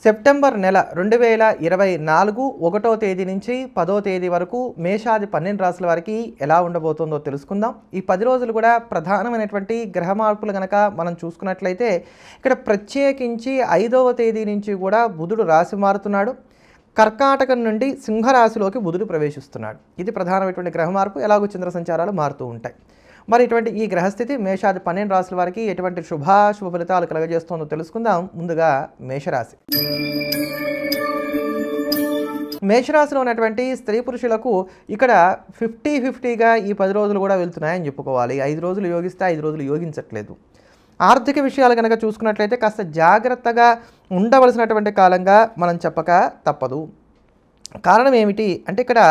September నెల 2024 1వ తేదీ నుంచి 10వ తేదీ వరకు మేషాది 12 రాశుల వారికి ఎలా ఉండబోతుందో తెలుసుకుందాం. ఈ 10 రోజులు కూడా ప్రధానమైనటువంటి గ్రహ మార్పులు గనక మనం చూసుకున్నట్లయితే ఇక్కడ ప్రత్యేకించి 5వ తేదీ నుంచి కూడా బుధుడు రాశి మారుతున్నాడు. కర్కాటకం నుండి సింహరాశిలోకి బుధుడు ప్రవేశిస్తున్నాడు. ఇది ప్రధానమైనటువంటి గ్రహ మార్పు. ఎలాగో చంద్ర సంచారాలు మారుతూ ఉంటాయి. మరి ఇటువంటి ఈ గ్రహస్థితి మేషాది 12 రాశుల వారికి ఎటువంటి శుభ ఫలితాలు కలగజేస్తుందో తెలుసుకుందాం. ముందుగా మేషరాశి. మేషరాశిలో ఉన్నటువంటి స్త్రీ పురుషులకు ఇక్కడ 50-50గా ఈ 10 రోజులు కూడా వెళ్తున్నాయని చెప్పుకోవాలి. 5 రోజులు యోగిస్తే 5 రోజులు యోగించట్లేదు. ఆర్థిక విషయాలు కనుక చూసుకున్నట్లయితే కాస్త జాగ్రత్తగా ఉండవలసినటువంటి కాలంగా మనం చెప్పక తప్పదు. కారణం ఏమిటి అంటే ఇక్కడ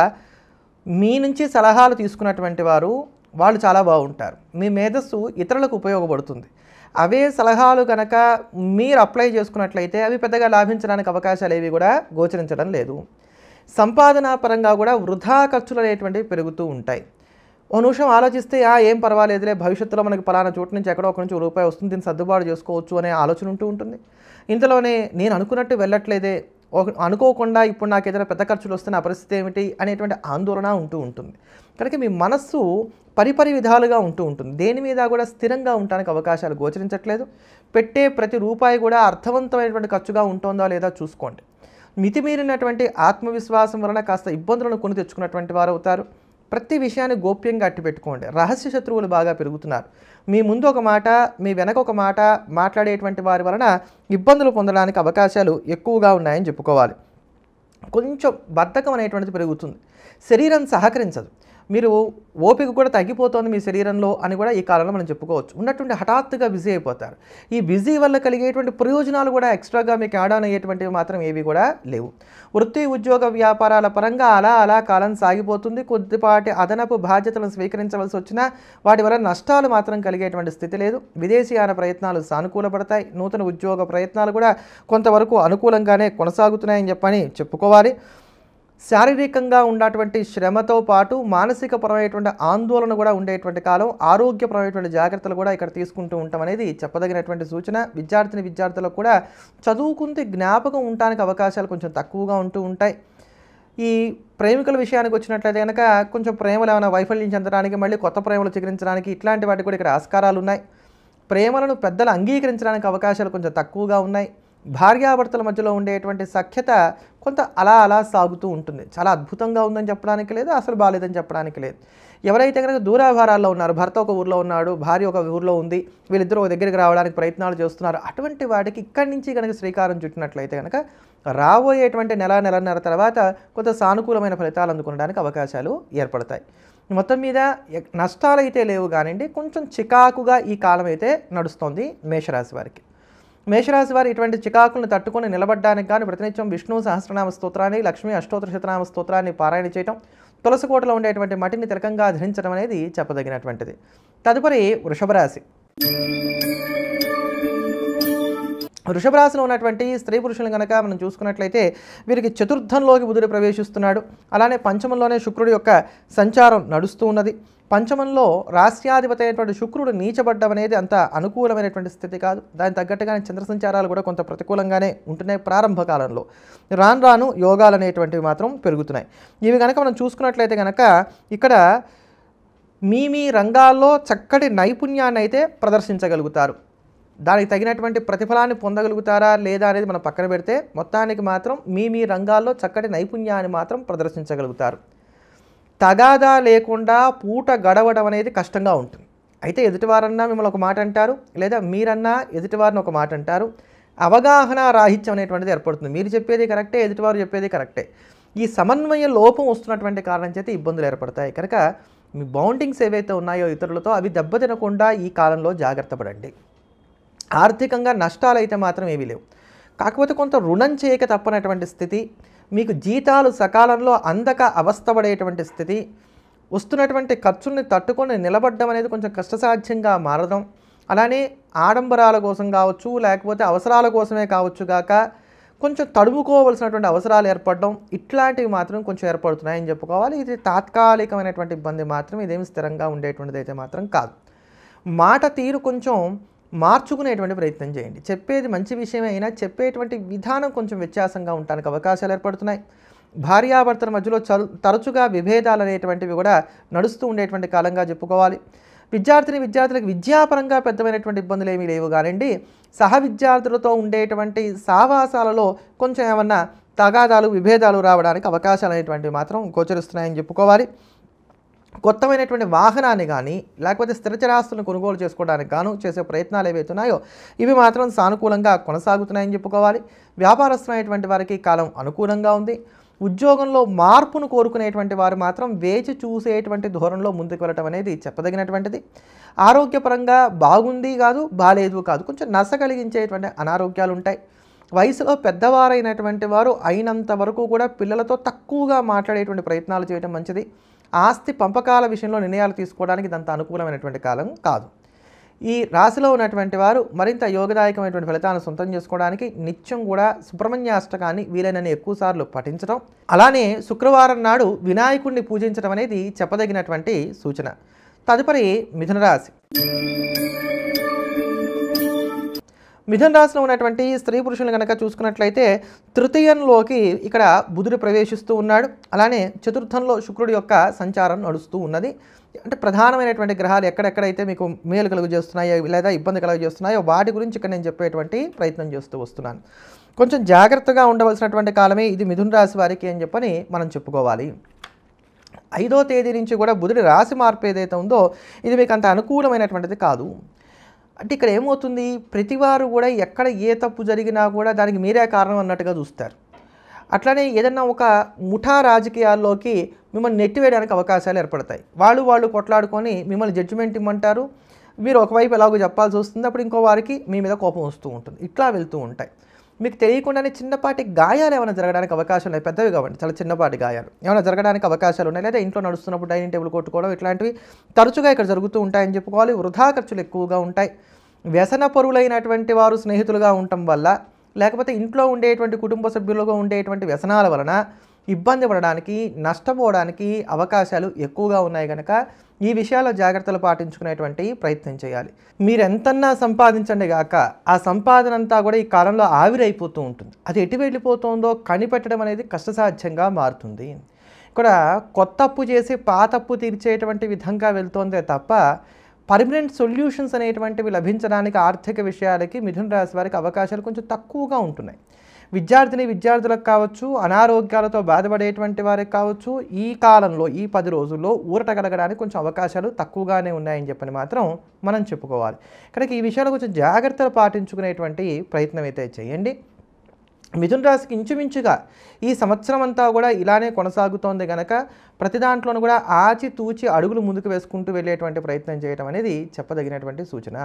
మీ నుంచి సలహాలు తీసుకున్నటువంటి వాళ్ళు చాలా బాగుంటారు. మీ మేధస్సు ఇతరులకు ఉపయోగపడుతుంది. అవే సలహాలు కనుక మీరు అప్లై చేసుకున్నట్లయితే అవి పెద్దగా లాభించడానికి అవకాశాలు ఏవి కూడా గోచరించడం లేదు. సంపాదనా పరంగా కూడా వృధా ఖర్చులు అనేటువంటివి పెరుగుతూ ఉంటాయి. ఓ నిమిషం ఆలోచిస్తే ఏం పర్వాలేదులే, భవిష్యత్తులో మనకి పలానా చోటు నుంచి ఎక్కడో ఒక నుంచి రూపాయి వస్తుంది, దీన్ని సర్దుబాటు చేసుకోవచ్చు అనే ఆలోచన ఉంటూ ఉంటుంది. ఇంతలోనే నేను అనుకున్నట్టు వెళ్ళట్లేదే, అనుకోకుండా ఇప్పుడు నాకు ఏదైనా పెద్ద ఖర్చులు వస్తే నా పరిస్థితి ఏమిటి అనేటువంటి ఆందోళన ఉంటూ ఉంటుంది. కనుక మీ మనస్సు పరిపరి విధాలుగా ఉంటూ ఉంటుంది. దేని మీద కూడా స్థిరంగా ఉండడానికి అవకాశాలు గోచరించట్లేదు. పెట్టే ప్రతి రూపాయి కూడా అర్థవంతమైనటువంటి ఖర్చుగా ఉంటుందా లేదా చూసుకోండి. మితిమీరినటువంటి ఆత్మవిశ్వాసం వలన కాస్త ఇబ్బందులను కొని తెచ్చుకున్నటువంటి వారు అవుతారు. ప్రతి విషయాన్ని గోప్యంగా అట్టిపెట్టుకోండి. రహస్య శత్రువులు బాగా పెరుగుతున్నారు. మీ ముందు ఒక మాట, మీ వెనక ఒక మాట మాట్లాడేటువంటి వారి వలన ఇబ్బందులు పొందడానికి అవకాశాలు ఎక్కువగా ఉన్నాయని చెప్పుకోవాలి. కొంచెం బద్ధకం అనేటువంటిది పెరుగుతుంది. శరీరం సహకరించదు. మీరు ఓపిక కూడా తగ్గిపోతుంది మీ శరీరంలో అని కూడా ఈ కాలంలో మనం చెప్పుకోవచ్చు. ఉన్నటువంటి హఠాత్తుగా బిజీ అయిపోతారు. ఈ బిజీ వల్ల కలిగేటువంటి ప్రయోజనాలు కూడా ఎక్స్ట్రాగా మీకు యాడ్ ఆన్ అయ్యేటువంటివి మాత్రం ఏవి కూడా లేవు. వృత్తి ఉద్యోగ వ్యాపారాల పరంగా అలా కాలం సాగిపోతుంది. కొద్దిపాటి అదనపు బాధ్యతలను స్వీకరించవలసి వచ్చినా వాటి వల్ల నష్టాలు మాత్రం కలిగేటువంటి స్థితి లేదు. విదేశీయాన ప్రయత్నాలు సానుకూలపడతాయి. నూతన ఉద్యోగ ప్రయత్నాలు కూడా కొంతవరకు అనుకూలంగానే కొనసాగుతున్నాయని చెప్పని చెప్పుకోవాలి. శారీరకంగా ఉన్నటువంటి శ్రమతో పాటు మానసికపరమైనటువంటి ఆందోళన కూడా ఉండేటువంటి కాలం. ఆరోగ్యపరమైనటువంటి జాగ్రత్తలు కూడా ఇక్కడ తీసుకుంటూ ఉంటాం అనేది చెప్పదగినటువంటి సూచన. విద్యార్థులకు కూడా చదువుకుంటే జ్ఞాపకం ఉండడానికి అవకాశాలు కొంచెం తక్కువగా ఉంటూ ఉంటాయి. ఈ ప్రేమికుల విషయానికి వచ్చినట్లయితే కనుక కొంచెం ప్రేమలు ఏమైనా వైఫల్యం చెందడానికి, మళ్ళీ కొత్త ప్రేమలు చిగురించడానికి ఇట్లాంటి వాటికి కూడా ఇక్కడ ఆస్కారాలు ఉన్నాయి. ప్రేమలను పెద్దలు అంగీకరించడానికి అవకాశాలు కొంచెం తక్కువగా ఉన్నాయి. భార్యాభర్తల మధ్యలో ఉండేటువంటి సఖ్యత కొంత అలా సాగుతూ ఉంటుంది. చాలా అద్భుతంగా ఉందని చెప్పడానికి లేదు, అసలు బాగాలేదని చెప్పడానికి లేదు. ఎవరైతే కనుక దూరాభారాల్లో ఉన్నారు, భర్త ఒక ఊర్లో ఉన్నాడు, భార్య ఒక ఊర్లో ఉంది, వీళ్ళిద్దరూ ఒక దగ్గరికి రావడానికి ప్రయత్నాలు చేస్తున్నారు, అటువంటి వాటికి ఇక్కడి నుంచి కనుక శ్రీకారం చుట్టినట్లయితే కనుక రాబోయేటువంటి నెలన్నర తర్వాత కొంత సానుకూలమైన ఫలితాలు అందుకోవడానికి అవకాశాలు ఏర్పడతాయి. మొత్తం మీద నష్టాలు అయితే లేవు కానివ్వండి, కొంచెం చికాకుగా ఈ కాలం అయితే నడుస్తోంది మేషరాశి వారికి. మేషరాశి వారు ఇటువంటి చికాకులను తట్టుకొని నిలబడడానికి కానీ ప్రతినిత్యం విష్ణు సహస్రనామ స్తోత్రాన్ని, లక్ష్మీ అష్టోత్తర శతనామ స్తోత్రాన్ని పారాయణ చేయటం, తులసి కోటలో ఉండేటువంటి మట్టిని తిలకంగా ధరించడం అనేది చెప్పదగినటువంటిది. తదుపరి వృషభ రాశి. వృషభ రాశిలో ఉన్నటువంటి స్త్రీ పురుషులను కనుక మనం చూసుకున్నట్లయితే వీరికి చతుర్థంలోకి బుధుడు ప్రవేశిస్తున్నాడు. అలానే పంచమంలోనే శుక్రుడి యొక్క సంచారం నడుస్తూ ఉన్నది. పంచమంలో రాశ్యాధిపతి అయినటువంటి శుక్రుడు నీచబడ్డం అనేది అంత అనుకూలమైనటువంటి స్థితి కాదు. దానికి తగ్గట్టుగానే చంద్ర సంచారాలు కూడా కొంత ప్రతికూలంగానే ఉంటున్నాయి ప్రారంభ కాలంలో. రాను యోగాలు అనేటువంటివి మాత్రం పెరుగుతున్నాయి. ఇవి కనుక మనం చూసుకున్నట్లయితే కనుక ఇక్కడ మీ రంగాల్లో చక్కటి నైపుణ్యాన్ని అయితే ప్రదర్శించగలుగుతారు. దానికి తగినటువంటి ప్రతిఫలాన్ని పొందగలుగుతారా లేదా అనేది మనం పక్కన పెడితే మొత్తానికి మాత్రం మీ రంగాల్లో చక్కటి నైపుణ్యాన్ని మాత్రం ప్రదర్శించగలుగుతారు. తగాదా లేకుండా పూట గడవడం అనేది కష్టంగా ఉంటుంది. అయితే ఎదుటివారన్నా మిమ్మల్ని ఒక మాట అంటారు, లేదా మీరన్నా ఎదుటివారిని ఒక మాట అంటారు. అవగాహన రాహిత్యం అనేటువంటిది ఏర్పడుతుంది. మీరు చెప్పేది కరెక్టే, ఎదుటివారు చెప్పేది కరెక్టే. ఈ సమన్వయ లోపం వస్తున్నటువంటి కారణం చేత ఇబ్బందులు ఏర్పడతాయి. కనుక మీ బౌండింగ్స్ ఏవైతే ఉన్నాయో ఇతరులతో అవి దెబ్బతినకుండా ఈ కాలంలో జాగ్రత్త పడండి. ఆర్థికంగా నష్టాలు అయితే మాత్రం ఏమీ లేవు. కాకపోతే కొంత రుణం చేయక తప్పనటువంటి స్థితి, మీకు జీతాలు సకాలంలో అందక అవస్థపడేటువంటి స్థితి, వస్తున్నటువంటి ఖర్చుల్ని తట్టుకొని నిలబడడం అనేది కొంచెం కష్టసాధ్యంగా మారడం, అలానే ఆడంబరాల కోసం కావచ్చు లేకపోతే అవసరాల కోసమే కావచ్చు గాక కొంచెం తడుముకోవాల్సినటువంటి అవసరాలు ఏర్పడడం ఇట్లాంటివి మాత్రం కొంచెం ఏర్పడుతున్నాయని చెప్పుకోవాలి. ఇది తాత్కాలికమైనటువంటి ఇబ్బంది మాత్రం, ఇదేమి స్థిరంగా ఉండేటువంటిది అయితే మాత్రం కాదు. మాట తీరు కొంచెం మార్చుకునేటువంటి ప్రయత్నం చేయండి. చెప్పేది మంచి విషయమే అయినా చెప్పేటువంటి విధానం కొంచెం వ్యత్యాసంగా ఉండడానికి అవకాశాలు ఏర్పడుతున్నాయి. భార్యాభర్తల మధ్యలో తరచుగా విభేదాలు అనేటువంటివి కూడా నడుస్తూ ఉండేటువంటి కాలంగా చెప్పుకోవాలి. విద్యార్థులకు విద్యాపరంగా పెద్దమైనటువంటి ఇబ్బందులు ఏమీ లేవు కానండి, సహ విద్యార్థులతో ఉండేటువంటి సావాసాలలో కొంచెం ఏమన్నా తగాదాలు విభేదాలు రావడానికి అవకాశాలు అనేటువంటివి మాత్రం గోచరిస్తున్నాయని చెప్పుకోవాలి. కొత్తమైనటువంటి వాహనాన్ని కానీ లేకపోతే స్థిరచరాస్తులను కొనుగోలు చేసుకోవడానికి గాను చేసే ప్రయత్నాలు ఏవైతున్నాయో ఇవి మాత్రం సానుకూలంగా కొనసాగుతున్నాయని చెప్పుకోవాలి. వ్యాపారస్తులైనటువంటి వారికి కాలం అనుకూలంగా ఉంది. ఉద్యోగంలో మార్పును కోరుకునేటువంటి వారు మాత్రం వేచి చూసేటువంటి ధోరణిలో ముందుకు వెళ్ళటం అనేది చెప్పదగినటువంటిది. ఆరోగ్యపరంగా బాగుంది కాదు, బాలేదు కాదు, కొంచెం నస కలిగించేటువంటి అనారోగ్యాలు ఉంటాయి. వయసులో పెద్దవారైనటువంటి వారు అయినంత వరకు కూడా పిల్లలతో తక్కువగా మాట్లాడేటువంటి ప్రయత్నాలు చేయడం మంచిది. ఆస్తి పంపకాల విషయంలో నిర్ణయాలు తీసుకోవడానికి ఇదంత అనుకూలమైనటువంటి కాలం కాదు. ఈ రాశిలో ఉన్నటువంటి వారు మరింత యోగదాయకమైనటువంటి ఫలితాలను సొంతం చేసుకోవడానికి నిత్యం కూడా సుబ్రహ్మణ్యాష్టకాన్ని వీలైనన్ని ఎక్కువసార్లు పఠించడం, అలానే శుక్రవారం నాడు వినాయకుడిని పూజించడం అనేది చెప్పదగినటువంటి సూచన. తదుపరి మిథున రాశి. మిథున రాశిలో ఉన్నటువంటి స్త్రీ పురుషులను కనుక చూసుకున్నట్లయితే తృతీయంలోకి ఇక్కడ బుధుడు ప్రవేశిస్తూ ఉన్నాడు. అలానే చతుర్థంలో శుక్రుడి యొక్క సంచారం నడుస్తూ ఉన్నది. అంటే ప్రధానమైనటువంటి గ్రహాలు ఎక్కడెక్కడైతే మీకు మేలు కలుగజేస్తున్నాయో లేదా ఇబ్బంది కలుగజేస్తున్నాయో వాటి గురించి ఇక్కడ నేను చెప్పేటువంటి ప్రయత్నం చేస్తూ వస్తున్నాను. కొంచెం జాగ్రత్తగా ఉండవలసినటువంటి కాలమే ఇది మిథున రాశి వారికి అని చెప్పని మనం చెప్పుకోవాలి. 5వ తేదీ నుంచి కూడా బుధుడి రాశి మార్పు ఏదైతే ఉందో ఇది మీకు అంత అనుకూలమైనటువంటిది కాదు. అంటే ఇక్కడ ఏమవుతుంది, ప్రతివారు కూడా ఎక్కడ ఏ తప్పు జరిగినా కూడా దానికి మీరే కారణం అన్నట్టుగా చూస్తారు. అట్లనే ఏదన్నా ఒక ముఠా రాజకీయాల్లోకి మిమ్మల్ని నెట్టివేయడానికి అవకాశాలు ఏర్పడతాయి. వాళ్ళు కొట్లాడుకొని మిమ్మల్ని జడ్జిమెంట్ ఇమ్మంటారు. మీరు ఒకవైపు ఎలాగో చెప్పాల్సి వస్తుంది, అప్పుడు ఇంకో వారికి మీ మీద కోపం వస్తూ ఉంటుంది. ఇట్లా వెళ్తూ ఉంటాయి. మీకు తెలియకుండానే చిన్నపాటి గాయాలు ఏమైనా జరగడానికి అవకాశాలు ఉన్నాయి. పెద్దవి కావండి, చాలా చిన్నపాటి గాయాలు ఏమైనా జరగడానికి అవకాశాలు ఉన్నాయి. లేదా ఇంట్లో నడుస్తున్నప్పుడు డైనింగ్ టేబుల్ కొట్టుకోవడం ఇట్లాంటివి తరచుగా ఇక్కడ జరుగుతూ ఉంటాయని చెప్పుకోవాలి. వృధా ఖర్చులు ఎక్కువగా ఉంటాయి. వ్యసన పరులైనటువంటి వారు స్నేహితులుగా ఉండటం వల్ల లేకపోతే ఇంట్లో ఉండేటువంటి కుటుంబ సభ్యులుగా ఉండేటువంటి వ్యసనాల వలన ఇబ్బంది పడడానికి నష్టపోవడానికి అవకాశాలు ఎక్కువగా ఉన్నాయి కనుక ఈ విషయాల జాగ్రత్తలు పాటించుకునేటువంటి ప్రయత్నం చేయాలి. మీరు ఎంతన్నా సంపాదించండి గాక ఆ సంపాదన అంతా కూడా ఈ కాలంలో ఆవిరైపోతూ ఉంటుంది. అది ఎటు వెళ్ళిపోతుందో కనిపెట్టడం అనేది కష్టసాధ్యంగా మారుతుంది. ఇక్కడ కొత్త అప్పు చేసి పాత అప్పు తీర్చేటువంటి విధంగా వెళ్తోందే తప్ప పర్మనెంట్ సొల్యూషన్స్ అనేటువంటివి లభించడానికి ఆర్థిక విషయాలకి మిథున రాశి వారికి అవకాశాలు కొంచెం తక్కువగా ఉంటున్నాయి. విద్యార్థులకు కావచ్చు, అనారోగ్యాలతో బాధపడేటువంటి వారికి కావచ్చు, ఈ కాలంలో ఈ 10 రోజుల్లో ఊరట కలగడానికి కొంచెం అవకాశాలు తక్కువగానే ఉన్నాయని చెప్పని మాత్రం మనం చెప్పుకోవాలి. కనుక ఈ విషయాలు కొంచెం జాగ్రత్తలు పాటించుకునేటువంటి ప్రయత్నం అయితే చేయండి. మిథున రాశికి ఇంచుమించుగా ఈ సంవత్సరం అంతా కూడా ఇలానే కొనసాగుతోంది కనుక ప్రతి దాంట్లోనూ కూడా ఆచితూచి అడుగులు ముందుకు వేసుకుంటూ వెళ్ళేటువంటి ప్రయత్నం చేయడం అనేది చెప్పదగినటువంటి సూచన.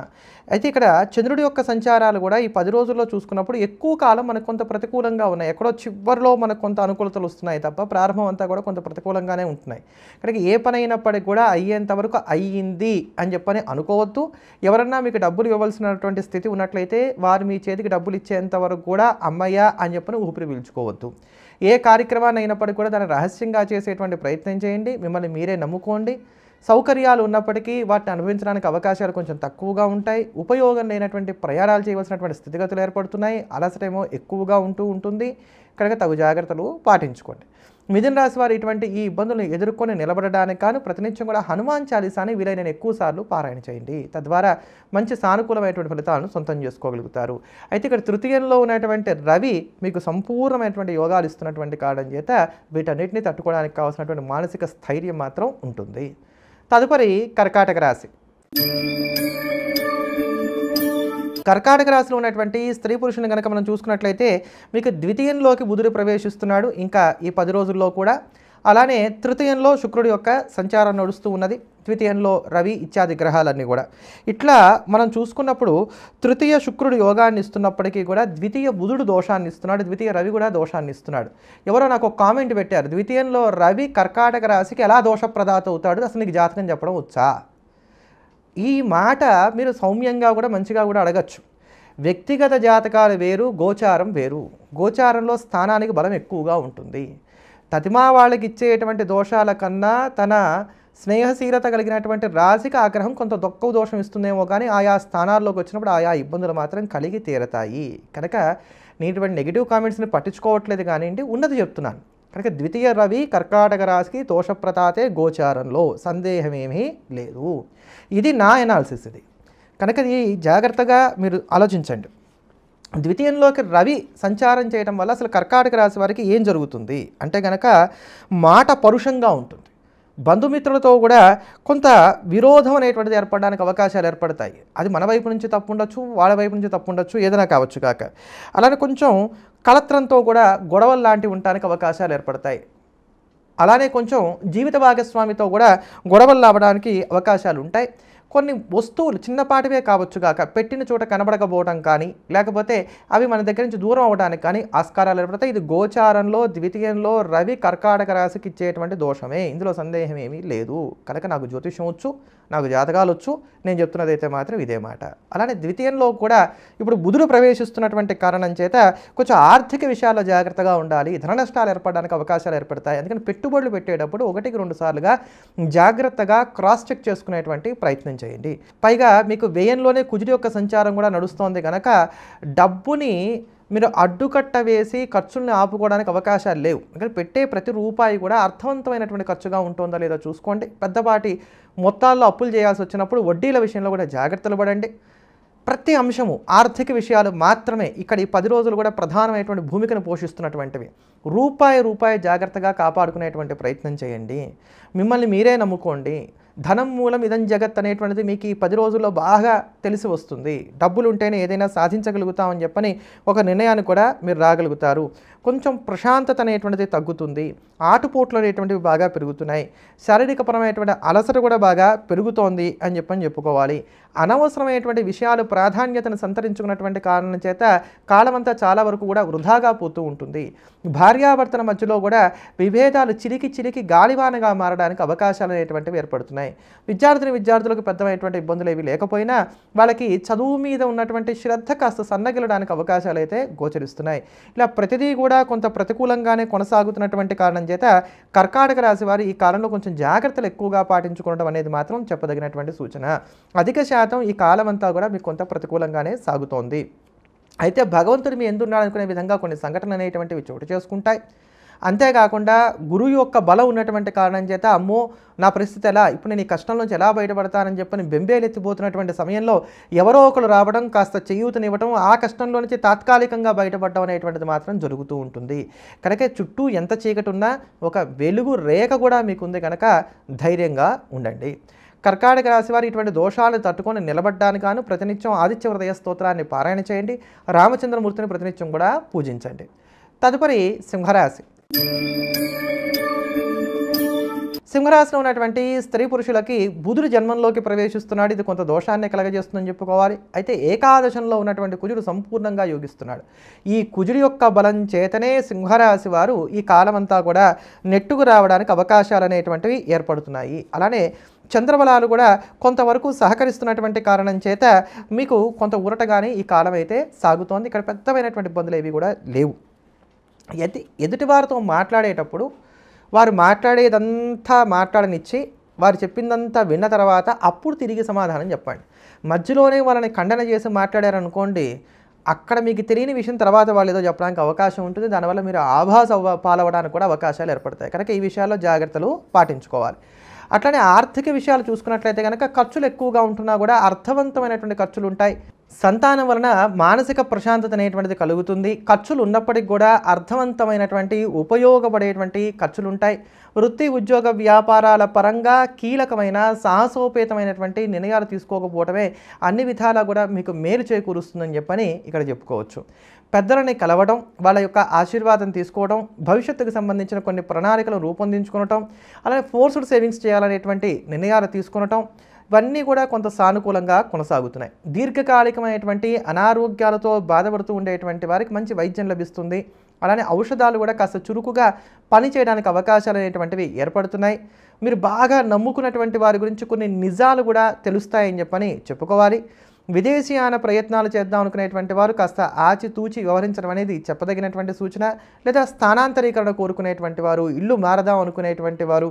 అయితే ఇక్కడ చంద్రుడి యొక్క సంచారాలు కూడా ఈ 10 రోజుల్లో చూసుకున్నప్పుడు ఎక్కువ కాలం మనకు కొంత ప్రతికూలంగా ఉన్నాయి. ఎక్కడో చివరిలో మనకు కొంత అనుకూలతలు వస్తున్నాయి తప్ప ప్రారంభం అంతా కూడా కొంత ప్రతికూలంగానే ఉంటున్నాయి. కనుక ఏ పని అయినప్పటికీ కూడా అయ్యేంత వరకు అయ్యింది అని చెప్పని అనుకోవద్దు. ఎవరన్నా మీకు డబ్బులు ఇవ్వవలసినటువంటి స్థితి ఉన్నట్లయితే వారు మీ చేతికి డబ్బులు ఇచ్చేంత వరకు కూడా అమ్మయ్య అని చెప్పని ఊపిరి పీల్చుకోవద్దు. ఏ కార్యక్రమాన్ని అయినప్పటికీ కూడా దాన్ని రహస్యంగా చేసేటువంటి ప్రయత్నం చేయండి. మిమ్మల్ని మీరే నమ్ముకోండి. సౌకర్యాలు ఉన్నప్పటికీ వాటిని అనుభవించడానికి అవకాశాలు కొంచెం తక్కువగా ఉంటాయి. ఉపయోగం లేనటువంటి ప్రయాణాలు చేయవలసినటువంటి స్థితిగతులు ఏర్పడుతున్నాయి. అలసటేమో ఎక్కువగా ఉంటుంది. కనుక తగు జాగ్రత్తలు పాటించుకోండి. మిథున రాశి వారు ఇటువంటి ఈ ఇబ్బందులను ఎదుర్కొని నిలబడడానికి కాను ప్రతినిత్యం కూడా హనుమాన్ చాలీసాని వీలైన ఎక్కువ సార్లు పారాయణ చేయండి. తద్వారా మంచి సానుకూలమైనటువంటి ఫలితాలను సొంతం చేసుకోగలుగుతారు. అయితే ఇక్కడ తృతీయంలో ఉన్నటువంటి రవి మీకు సంపూర్ణమైనటువంటి యోగాలు ఇస్తున్నటువంటి కారణం చేత వీటన్నిటిని తట్టుకోవడానికి కావాల్సినటువంటి మానసిక స్థైర్యం మాత్రం ఉంటుంది. తదుపరి కర్కాటక రాశి. కర్కాటక రాశిలో ఉన్నటువంటి స్త్రీ పురుషుని కనుక మనం చూసుకున్నట్లయితే మీకు ద్వితీయంలోకి బుధుడు ప్రవేశిస్తున్నాడు ఇంకా ఈ 10 రోజుల్లో కూడా. అలానే తృతీయంలో శుక్రుడి యొక్క సంచారం నడుస్తూ ఉన్నది. ద్వితీయంలో రవి ఇత్యాది గ్రహాలన్నీ కూడా. ఇట్లా మనం చూసుకున్నప్పుడు తృతీయ శుక్రుడు యోగాన్ని ఇస్తున్నప్పటికీ కూడా ద్వితీయ బుధుడు దోషాన్ని ఇస్తున్నాడు, ద్వితీయ రవి కూడా దోషాన్ని ఇస్తున్నాడు. ఎవరో నాకు ఒక కామెంట్ పెట్టారు, ద్వితీయంలో రవి కర్కాటక రాశికి ఎలా దోషప్రదాత అవుతాడు, అసలు నీకు జాతకం చెప్పడం వచ్చా? ఈ మాట మీరు సౌమ్యంగా కూడా మంచిగా కూడా అడగచ్చు. వ్యక్తిగత జాతకాలు వేరు, గోచారం వేరు. గోచారంలో స్థానానికి బలం ఎక్కువగా ఉంటుంది. తతిమా వాళ్ళకి ఇచ్చేటువంటి దోషాల కన్నా తన స్నేహశీలత కలిగినటువంటి రాశికి ఆ గ్రహం కొంత తక్కువ దోషం ఇస్తుందేమో కానీ ఆయా స్థానాల్లోకి వచ్చినప్పుడు ఆయా ఇబ్బందులు మాత్రం కలిగి తీరతాయి. కనుక నేను ఇటువంటి నెగిటివ్ కామెంట్స్ని పట్టించుకోవట్లేదు కానివ్వండి, ఉన్నది చెప్తున్నాను. కనుక ద్వితీయ రవి కర్కాటక రాశికి దోషప్రతాతే గోచారంలో సందేహమేమీ లేదు. ఇది నా ఎనాలిసిస్. ఇది కనుక ఇది జాగ్రత్తగా మీరు ఆలోచించండి. ద్వితీయంలోకి రవి సంచారం చేయడం వల్ల అసలు కర్కాటక రాశి వారికి ఏం జరుగుతుంది అంటే కనుక మాట పరుషంగా ఉంటుంది. బంధుమిత్రులతో కూడా కొంత విరోధం అనేటువంటిది ఏర్పడడానికి అవకాశాలు ఏర్పడతాయి. అది మన వైపు నుంచి తప్పు ఉండొచ్చు, వాళ్ళ వైపు నుంచి తప్పు ఉండొచ్చు, ఏదైనా కావచ్చు కాక. అలానే కొంచెం కలత్రంతో కూడా గొడవలు లాంటివి ఉండడానికి అవకాశాలు ఏర్పడతాయి. అలానే కొంచెం జీవిత భాగస్వామితో కూడా గొడవలు రావడానికి అవకాశాలు ఉంటాయి. కొన్ని వస్తువులు చిన్నపాటివే కావచ్చు కాక పెట్టిన చోట కనబడకపోవడం కానీ, లేకపోతే అవి మన దగ్గర నుంచి దూరం అవ్వడానికి కానీ ఆస్కారాలు ఏర్పడతాయి. ఇది గోచారంలో ద్వితీయంలో రవి కర్కాటక రాశికి ఇచ్చేటువంటి దోషమే, ఇందులో సందేహం ఏమీ లేదు. కనుక నాకు జ్యోతిషం వచ్చు, నాకు జాతకాలు వచ్చు, నేను చెప్తున్నది అయితే మాత్రం ఇదే మాట. అలానే ద్వితీయంలో కూడా ఇప్పుడు బుధుడు ప్రవేశిస్తున్నటువంటి కారణం చేత కొంచెం ఆర్థిక విషయాల్లో జాగ్రత్తగా ఉండాలి. ధన నష్టాలు ఏర్పడడానికి అవకాశాలు ఏర్పడతాయి. అందుకని పెట్టుబడులు పెట్టేటప్పుడు 1-2 సార్లుగా జాగ్రత్తగా క్రాస్ చెక్ చేసుకునేటువంటి ప్రయత్నం చేయండి. పైగా మీకు వ్యయంలోనే కుజుడి యొక్క సంచారం కూడా నడుస్తోంది కనుక డబ్బుని మీరు అడ్డుకట్ట వేసి ఖర్చుల్ని ఆపుకోవడానికి అవకాశాలు లేవు. ఎందుకంటే పెట్టే ప్రతి రూపాయి కూడా అర్థవంతమైనటువంటి ఖర్చుగా ఉంటుందా లేదో చూసుకోండి. పెద్దపాటి మొత్తాల్లో అప్పులు చేయాల్సి వచ్చినప్పుడు వడ్డీల విషయంలో కూడా జాగ్రత్తలు పడండి. ప్రతి అంశము ఆర్థిక విషయాలు మాత్రమే ఇక్కడ ఈ 10 రోజులు కూడా ప్రధానమైనటువంటి భూమికను పోషిస్తున్నటువంటివి. రూపాయి జాగ్రత్తగా కాపాడుకునేటువంటి ప్రయత్నం చేయండి. మిమ్మల్ని మీరే నమ్ముకోండి. ధనం మూలం ఇదం జగత్ అనేటువంటిది మీకు ఈ 10 రోజుల్లో బాగా తెలిసి వస్తుంది. డబ్బులు ఉంటేనే ఏదైనా సాధించగలుగుతామని చెప్పని ఒక నిర్ణయాన్ని కూడా మీరు రాగలుగుతారు. కొంచెం ప్రశాంతత అనేటువంటిది తగ్గుతుంది. ఆటుపోట్లు అనేటువంటివి బాగా పెరుగుతున్నాయి. శారీరకపరమైనటువంటి అలసట కూడా బాగా పెరుగుతోంది అని చెప్పుకోవాలి. అనవసరమైనటువంటి విషయాలు ప్రాధాన్యతను సంతరించుకున్నటువంటి కారణం చేత కాలమంతా చాలా వరకు కూడా వృధాగా పోతూ ఉంటుంది. భార్యాభర్తల మధ్యలో కూడా విభేదాలు చిరికి గాలివానగా మారడానికి అవకాశాలు అనేటువంటివి ఏర్పడుతున్నాయి. విద్యార్థులకు పెద్దమైనటువంటి ఇబ్బందులు ఏవి లేకపోయినా వాళ్ళకి చదువు మీద ఉన్నటువంటి శ్రద్ధ కాస్త సన్నగిలడానికి అవకాశాలు అయితే గోచరిస్తున్నాయి. ఇలా ప్రతిదీ కూడా కొంత ప్రతికూలంగానే కొనసాగుతున్నటువంటి కారణం చేత కర్కాటక రాశి వారు ఈ కాలంలో కొంచెం జాగ్రత్తలు ఎక్కువగా పాటించుకోవడం అనేది మాత్రం చెప్పదగినటువంటి సూచన. అధిక శాతం ఈ కాలం అంతా కూడా మీకు కొంత ప్రతికూలంగానే సాగుతోంది. అయితే భగవంతుడు మీ ఎందున్నాడనుకునే విధంగా కొన్ని సంఘటనలు అనేటువంటివి చోటు చేసుకుంటాయి. అంతేకాకుండా గురువు యొక్క బలం ఉన్నటువంటి కారణం చేత అమ్మో నా పరిస్థితి ఎలా, ఇప్పుడు నేను ఈ కష్టం నుంచి ఎలా బయటపడతానని చెప్పని బెంబేలెత్తిపోతున్నటువంటి సమయంలో ఎవరో ఒకరు రావడం, కాస్త చేయూతనివ్వడం, ఆ కష్టంలో నుంచి తాత్కాలికంగా బయటపడడం అనేటువంటిది మాత్రం జరుగుతూ ఉంటుంది. కనుక చుట్టూ ఎంత చీకటి ఉన్నా ఒక వెలుగు రేఖ కూడా మీకు ఉంది కనుక ధైర్యంగా ఉండండి. కర్కాటక రాశి వారు ఇటువంటి దోషాలను తట్టుకొని నిలబడ్డానికి గాను ప్రతినిత్యం ఆదిత్య హృదయ స్తోత్రాన్ని పారాయణ చేయండి. రామచంద్రమూర్తిని ప్రతినిత్యం కూడా పూజించండి. తదుపరి సింహరాశి. సింహరాశిలో ఉన్నటువంటి స్త్రీ పురుషులకి బుధుడు జన్మంలోకి ప్రవేశిస్తున్నాడు. ఇది కొంత దోషాన్ని కలగజేస్తుందని చెప్పుకోవాలి. అయితే ఏకాదశంలో ఉన్నటువంటి కుజుడు సంపూర్ణంగా యోగిస్తున్నాడు. ఈ కుజుడి యొక్క బలం చేతనే సింహరాశి వారు ఈ కాలమంతా కూడా నెట్టుకు రావడానికి అవకాశాలు అనేటువంటివి ఏర్పడుతున్నాయి. అలానే చంద్రబలాలు కూడా కొంతవరకు సహకరిస్తున్నటువంటి కారణం చేత మీకు కొంత ఊరటగానే ఈ కాలం అయితే సాగుతోంది. ఇక్కడ పెద్దమైనటువంటి ఇబ్బందులు ఏవి కూడా లేవు. ఎదుటివారితో మాట్లాడేటప్పుడు వారు మాట్లాడేదంతా మాట్లాడనిచ్చి వారు చెప్పిందంతా విన్న తర్వాత అప్పుడు తిరిగి సమాధానం చెప్పండి. మధ్యలోనే వాళ్ళని ఖండన చేసి మాట్లాడారనుకోండి, అక్కడ మీకు తెలియని విషయం తర్వాత వాళ్ళు ఏదో చెప్పడానికి అవకాశం ఉంటుంది. దానివల్ల మీరు ఆభాస పాలవడానికి కూడా అవకాశాలు ఏర్పడతాయి. కనుక ఈ విషయాల్లో జాగ్రత్తలు పాటించుకోవాలి. అట్లనే ఆర్థిక విషయాలు చూసుకున్నట్లయితే కనుక ఖర్చులు ఎక్కువగా ఉంటున్నా కూడా అర్థవంతమైనటువంటి ఖర్చులు ఉంటాయి. సంతానం వలన మానసిక ప్రశాంతత అనేటువంటిది కలుగుతుంది. ఖర్చులు ఉన్నప్పటికీ కూడా అర్థవంతమైనటువంటి ఉపయోగపడేటువంటి ఖర్చులు ఉంటాయి. వృత్తి ఉద్యోగ వ్యాపారాల పరంగా కీలకమైన సాహసోపేతమైనటువంటి నిర్ణయాలు తీసుకోకపోవడమే అన్ని విధాలా కూడా మీకు మేలు చేకూరుస్తుందని చెప్పని ఇక్కడ చెప్పుకోవచ్చు. పెద్దలని కలవడం, వాళ్ళ యొక్క ఆశీర్వాదం తీసుకోవడం, భవిష్యత్తుకు సంబంధించిన కొన్ని ప్రణాళికలు రూపొందించుకోవటం, అలానే ఫోర్స్డ్ సేవింగ్స్ చేయాలనేటువంటి నిర్ణయాలు తీసుకొనటం, ఇవన్నీ కూడా కొంత సానుకూలంగా కొనసాగుతున్నాయి. దీర్ఘకాలికమైనటువంటి అనారోగ్యాలతో బాధపడుతూ ఉండేటువంటి వారికి మంచి వైద్యం లభిస్తుంది. అలానే ఔషధాలు కూడా కాస్త చురుకుగా పనిచేయడానికి అవకాశాలు అనేటువంటివి ఏర్పడుతున్నాయి. మీరు బాగా నమ్ముకున్నటువంటి వారి గురించి కొన్ని నిజాలు కూడా తెలుస్తాయని చెప్పని చెప్పుకోవాలి. విదేశీయాన ప్రయత్నాలు చేద్దాం అనుకునేటువంటి వారు కాస్త ఆచితూచి వ్యవహరించడం అనేది చెప్పదగినటువంటి సూచన. లేదా స్థానాంతరీకరణ కోరుకునేటువంటి వారు, ఇల్లు మారదాం అనుకునేటువంటి వారు,